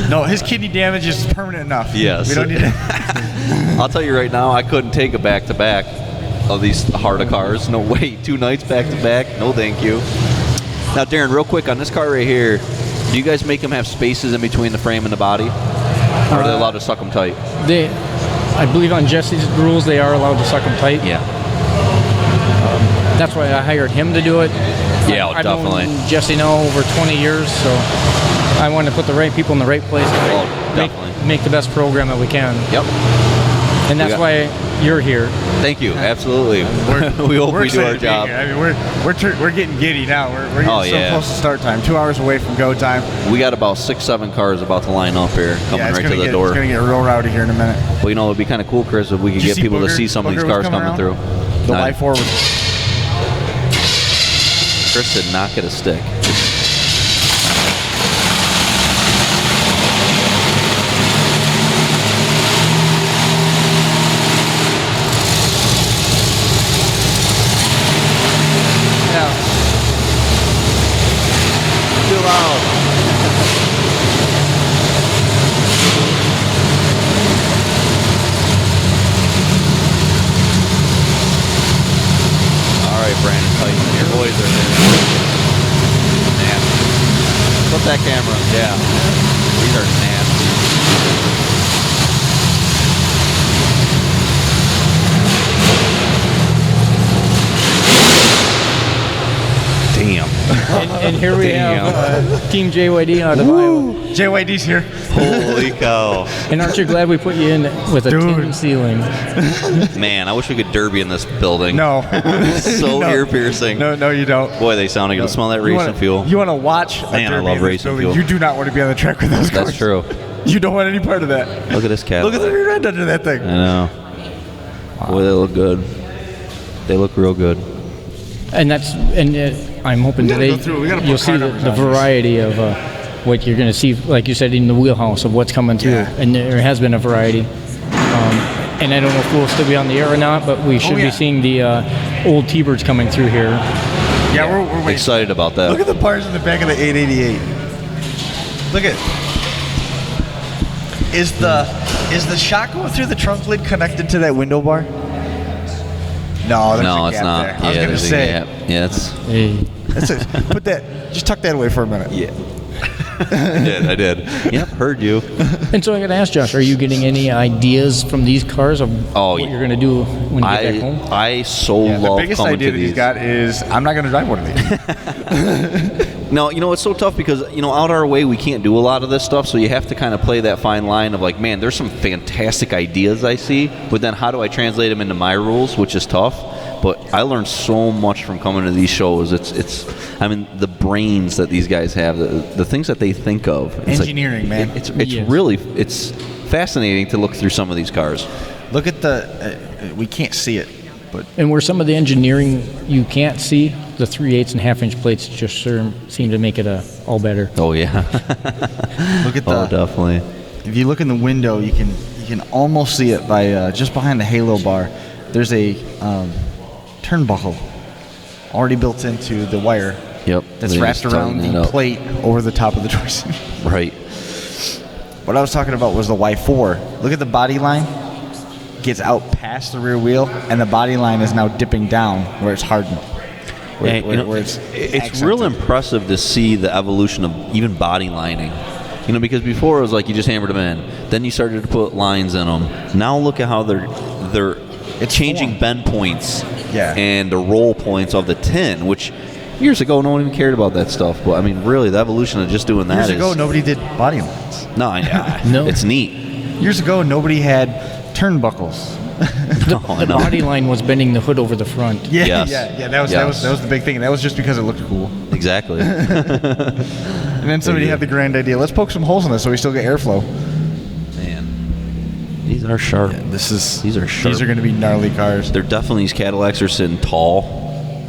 No, his kidney damage is permanent enough. Yes. We don't need to. I'll tell you right now, I couldn't take a back-to-back. of these Harda cars. No way, 2 nights back to back. No, thank you. Now, Darren, real quick on this car right here, do you guys make them have spaces in between the frame and the body, or are they allowed to suck them tight? I believe on Jesse's rules, they are allowed to suck them tight. Yeah. That's why I hired him to do it. Yeah, I've definitely. known Jesse now over 20 years, so I want to put the right people in the right place and definitely. make the best program that we can. Yep. And that's why you're here. Thank you. Absolutely. We hope we do our job. I mean, we're getting giddy now. We're getting so close to start time. 2 hours away from go time. We got about 6-7 cars about to line up here, coming right to the door. It's gonna get real rowdy here in a minute. Well, you know, it'd be kind of cool, Chris, if we could get people to see some of these cars coming through. The Y4 was. Chris said, "Knock it a stick." Too loud. All right, Brandon Tyson, your boys are there. Nasty. Flip that camera. Yeah. These are nasty. Damn. And here we have Team JYD out of Iowa. JYD's here. Holy cow. And aren't you glad we put you in with a tin ceiling? Man, I wish we could derby in this building. No. So No. ear piercing. No, you don't. Boy, they sound like smell that racing fuel. You want to watch? Man, I love racing fuel. You do not want to be on the track with those cars. That's true. You don't want any part of that. Look at this cat. Look at the rear end under that thing. I know. Boy, they look good. They look real good. And I'm hoping today you'll see the variety of what you're going to see, like you said, in the wheelhouse of what's coming through. Yeah. And there has been a variety. And I don't know if we'll still be on the air or not, but we should be seeing the old T-Birds coming through here. Yeah, we're waiting. Excited about that. Look at the parts in the back of the 888. Look at. Is the shot going through the trunk lid connected to that window bar? No, there's a it's gap not. there. I was gonna say. Yeah, it's. Hey. Put that. Just tuck that away for a minute. Yeah. I did. Yep, heard you. And so I got to ask Josh, are you getting any ideas from these cars of what you're going to do when you get back home? I love the biggest coming idea to that he's these. got is I'm not going to drive one of these. No, it's so tough because, out our way, we can't do a lot of this stuff, so you have to kind of play that fine line of like, man, there's some fantastic ideas I see, but then how do I translate them into my rules, which is tough. But I learned so much from coming to these shows. I mean, the brains that these guys have, the things that they think of. It's engineering, man. It's really, it's fascinating to look through some of these cars. Look at we can't see it, but And where some of the engineering you can't see, the 3/8 and ½ inch plates just seem to make it all better. Oh yeah. look at definitely. If you look in the window, you can almost see it by just behind the halo bar. There's a turnbuckle already built into the wire. Yep. That's wrapped around the plate over the top of the joystick. Right. What I was talking about was the Y4. Look at the body line. Gets out past the rear wheel, and the body line is now dipping down where it's hardened. Where it's real impressive to see the evolution of even body lining. Because before it was like you just hammered them in. Then you started to put lines in them. Now look at how they're changing bend points and the roll points of the tin, which years ago no one even cared about that stuff. But I mean, really, the evolution of just doing that Years ago, nobody did body lines. No, it's neat. Years ago, nobody had turnbuckles. The body line was bending the hood over the front. Yeah. That was the big thing. And that was just because it looked cool. Exactly. And then somebody had the grand idea. Let's poke some holes in this so we still get airflow. Man, these are sharp. Yeah, these are sharp. These are going to be gnarly cars. They're definitely, these Cadillacs are sitting tall.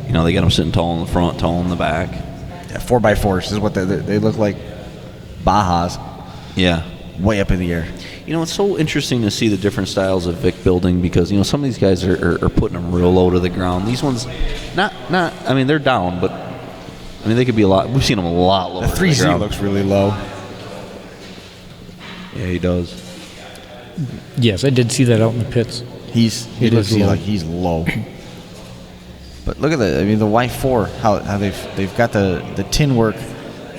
They got them sitting tall in the front, tall in the back. Yeah, 4x4s is what they look like. Bajas. Yeah. Way up in the air. It's so interesting to see the different styles of Vic building because, some of these guys are putting them real low to the ground. These ones, I mean, they're down, but, they could be a lot. We've seen them a lot lower. The 3Z looks really low. Yeah, he does. Yes, I did see that out in the pits. He looks like he's low. But look at the Y4, how they've got the tin work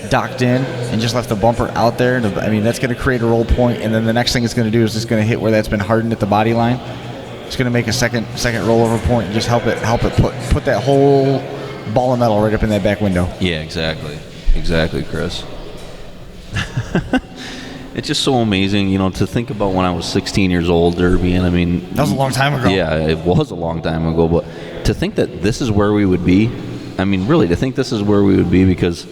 docked in and just left the bumper out there. I mean, that's going to create a roll point, and then the next thing it's going to do is it's going to hit where that's been hardened at the body line. It's going to make a second rollover point and just help it put that whole ball of metal right up in that back window. Yeah, exactly, Chris. It's just so amazing, to think about when I was 16 years old, Derby, and I mean... That was a long time ago. Yeah, it was a long time ago, but to think that this is where we would be, I mean, really, to think this is where we would be, because,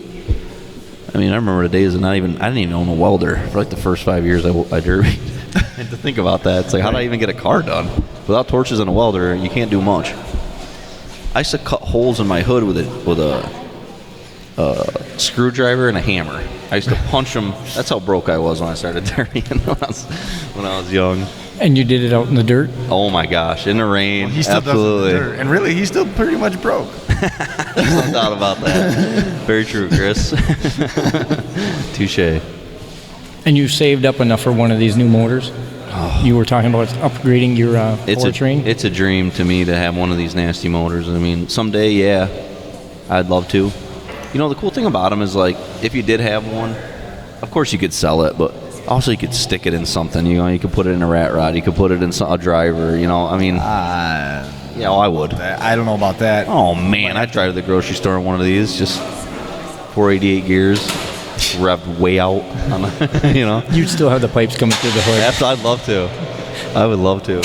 I mean, I remember the days I didn't even own a welder for like the first 5 years I derbied. And to think about that, it's like, how did I even get a car done? Without torches and a welder, you can't do much. I used to cut holes in my hood with a screwdriver and a hammer. I used to punch them. That's how broke I was when I started derbying when I was young. And you did it out in the dirt? Oh my gosh, in the rain. Well, he still absolutely. Does it in the dirt. And really, he's still pretty much broke. No doubt about that. Very true, Chris. Touche. And you saved up enough for one of these new motors? Oh. You were talking about upgrading your powertrain? It's a dream to me to have one of these nasty motors. I mean, someday, yeah, I'd love to. The cool thing about them is, like, if you did have one, of course you could sell it, but also you could stick it in something. You could put it in a rat rod. You could put it in a driver. I mean, yeah, I would. I don't know about that. Oh, man, I'd drive to the grocery store in one of these, just 488 gears, revved way out. You'd still have the pipes coming through the hood. I'd love to. I would love to. Yeah.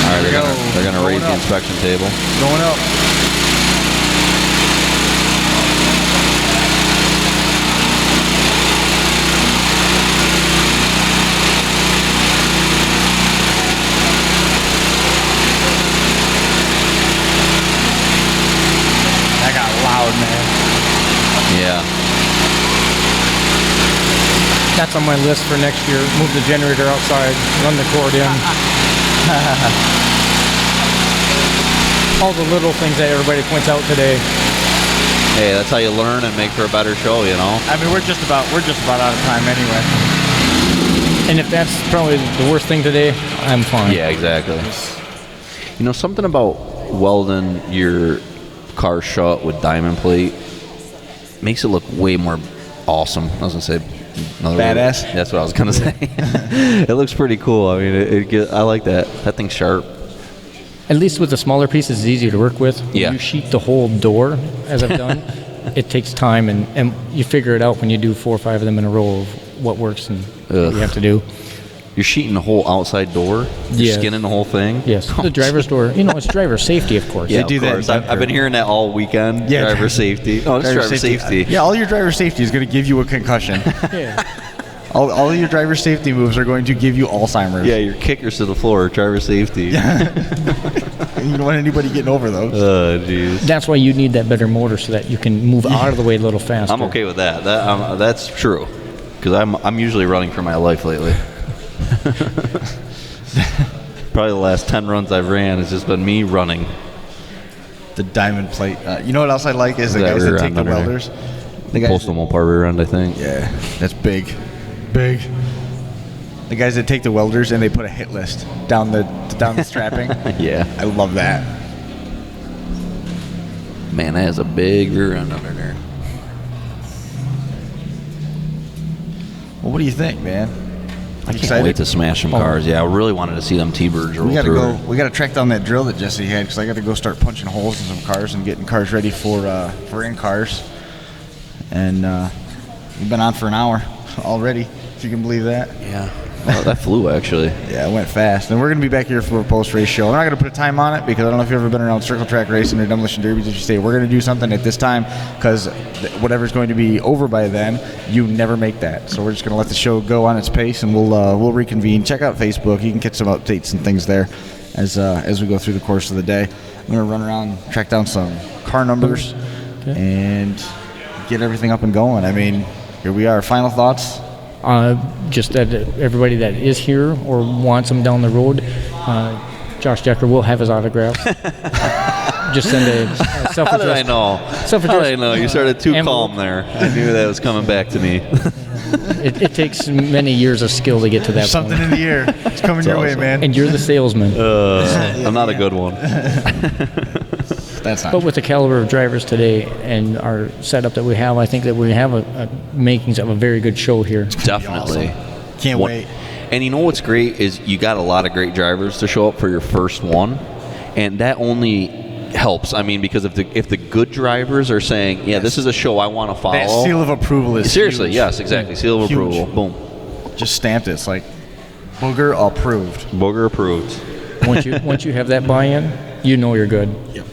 All right, they're gonna raise the inspection table. Going up. Yeah. That's on my list for next year. Move the generator outside, run the cord in. All the little things that everybody points out today. Hey, that's how you learn and make for a better show, I mean, we're just about out of time anyway. And if that's probably the worst thing today, I'm fine. Yeah, exactly. Something about welding your car shut with diamond plate makes it look way more awesome. I was gonna say badass. That's what I was gonna say. It looks pretty cool. I mean, I like that. That thing's sharp. At least with the smaller pieces, it's easier to work with. Yeah. You sheet the whole door, as I've done. It takes time, and you figure it out when you do 4 or 5 of them in a row of what works and what you have to do. You're sheeting the whole outside door? You're skinning the whole thing? Yes. The driver's door. It's driver safety, of course. Yeah, they do that. I've been hearing that all weekend. Yeah. Driver safety. Oh, it's driver safety. Yeah, all your driver safety is going to give you a concussion. Yeah. All your driver safety moves are going to give you Alzheimer's. Yeah, your kickers to the floor, driver safety. You don't want anybody getting over those. Oh, jeez. That's why you need that better motor so that you can move out of the way a little faster. I'm okay with that. That's true. Because I'm usually running for my life lately. Probably the last 10 runs I've ran has just been me running. The diamond plate. You know what else I like is the guys that take the welders. Postal Mopar rear end, I think. Yeah, that's big. Big. The guys that take the welders and they put a hit list down the strapping. Yeah. I love that. Man, that is a big rear end under there. Well, what do you think, man? I can't wait to smash some cars. Yeah, I really wanted to see them T-birds roll through. We got to track down that drill that Jesse had because I got to go start punching holes in some cars and getting cars ready for in cars. And we've been on for an hour already, if you can believe that. Yeah. Well, that flew, actually. Yeah, it went fast. And we're going to be back here for a post-race show. We're not going to put a time on it because I don't know if you've ever been around circle track racing or demolition derbies. If you say we're going to do something at this time because whatever's going to be over by then, you never make that. So we're just going to let the show go on its pace, and we'll reconvene. Check out Facebook. You can get some updates and things there as we go through the course of the day. I'm going to run around, track down some car numbers, and get everything up and going. I mean, here we are. Final thoughts? Just that everybody that is here or wants them down the road, Josh Decker will have his autograph. Just send a self-addressed. How did I know? How did I know? You started too calm there. I knew that was coming back to me. It takes many years of skill to get to that Something point. in the air. It's coming your way, man. And you're the salesman. I'm not a good one. That's not. But with the caliber of drivers today and our setup that we have, I think that we have a makings of a very good show here. Definitely. Can't wait. And you know what's great is you got a lot of great drivers to show up for your first one, and that only helps. I mean, because if the good drivers are saying, yeah, this is a show I want to follow. That seal of approval is seriously, huge. yes, exactly. Seal of Huge. approval. Boom. Just stamped it. It's like booger approved. Booger approved. Once you have that buy-in, you know you're good. Yep.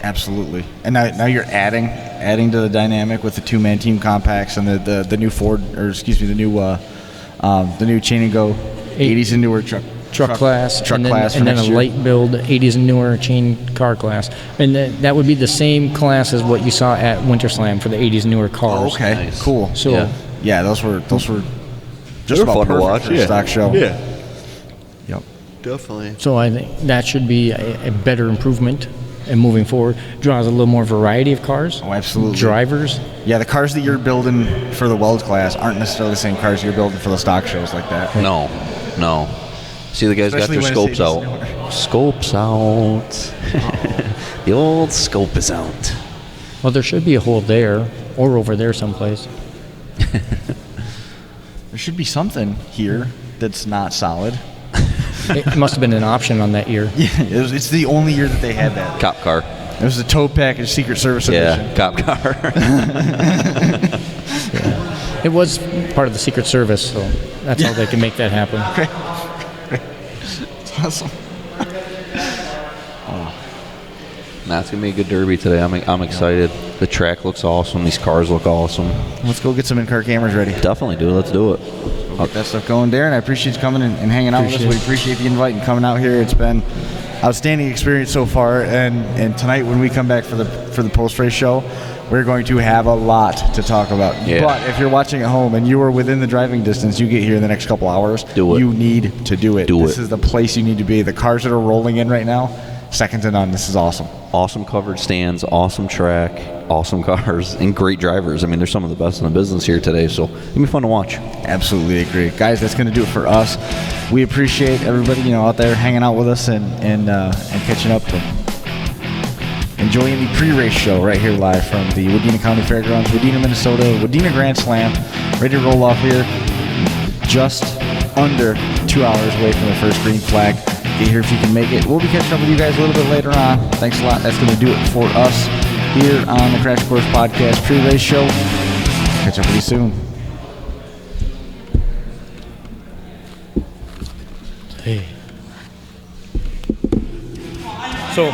Absolutely. And now you're adding to the dynamic with the two-man team compacts and the new Ford, or excuse me, the new chain and go 80s and newer truck class, and then a light build 80s and newer chain car class, and that would be the same class as what you saw at Winter Slam for the 80s and newer cars. Oh, okay, Nice. cool. So Yeah, those were just about fun to perfect watch. for a stock show. Yeah. Yep. Definitely. So I think that should be a better improvement, and moving forward draws a little more variety of cars. Oh, absolutely. Drivers. Yeah, the cars that you're building for the Weld class aren't necessarily the same cars you're building for the stock shows like that. No. See, the guys Especially got their when it's scopes 80s out. newer. Scopes out. The old scope is out. Well, there should be a hole there or over there someplace. There should be something here that's not solid. It must have been an option on that year. Yeah, it's the only year that they had that. Cop car. It was the tow package Secret Service edition. Yeah, cop car. It was part of the Secret Service, so that's how they can make that happen. It's awesome. Nah, it's gonna be a good derby today. I'm excited. The track looks awesome. These cars look awesome. Let's go get some in-car cameras ready. Definitely, dude. Let's do it. Get that stuff going, Darren. I appreciate you coming and hanging out with us. We appreciate the invite and coming out here. It's been outstanding experience so far. And tonight, when we come back for the post-race show, we're going to have a lot to talk about. Yeah. But if you're watching at home and you are within the driving distance, you get here in the next couple hours. Do it. You need to do it. This it. is the place you need to be. The cars that are rolling in right now, second to none. This is awesome. Awesome covered stands, awesome track, awesome cars, and great drivers. I mean, they're some of the best in the business here today, so it'll be fun to watch. Absolutely agree. Guys, that's going to do it for us. We appreciate everybody, out there hanging out with us and catching up and enjoying the pre-race show right here live from the Wadena County Fairgrounds, Wadena, Minnesota, Wadena Grand Slam. Ready to roll off here. Just under 2 hours away from the first green flag. Get here if you can make it. We'll be catching up with you guys a little bit later on. Thanks a lot. That's going to do it for us here on the Crash Course Podcast pre-race show. Catch up with you soon. Hey. So.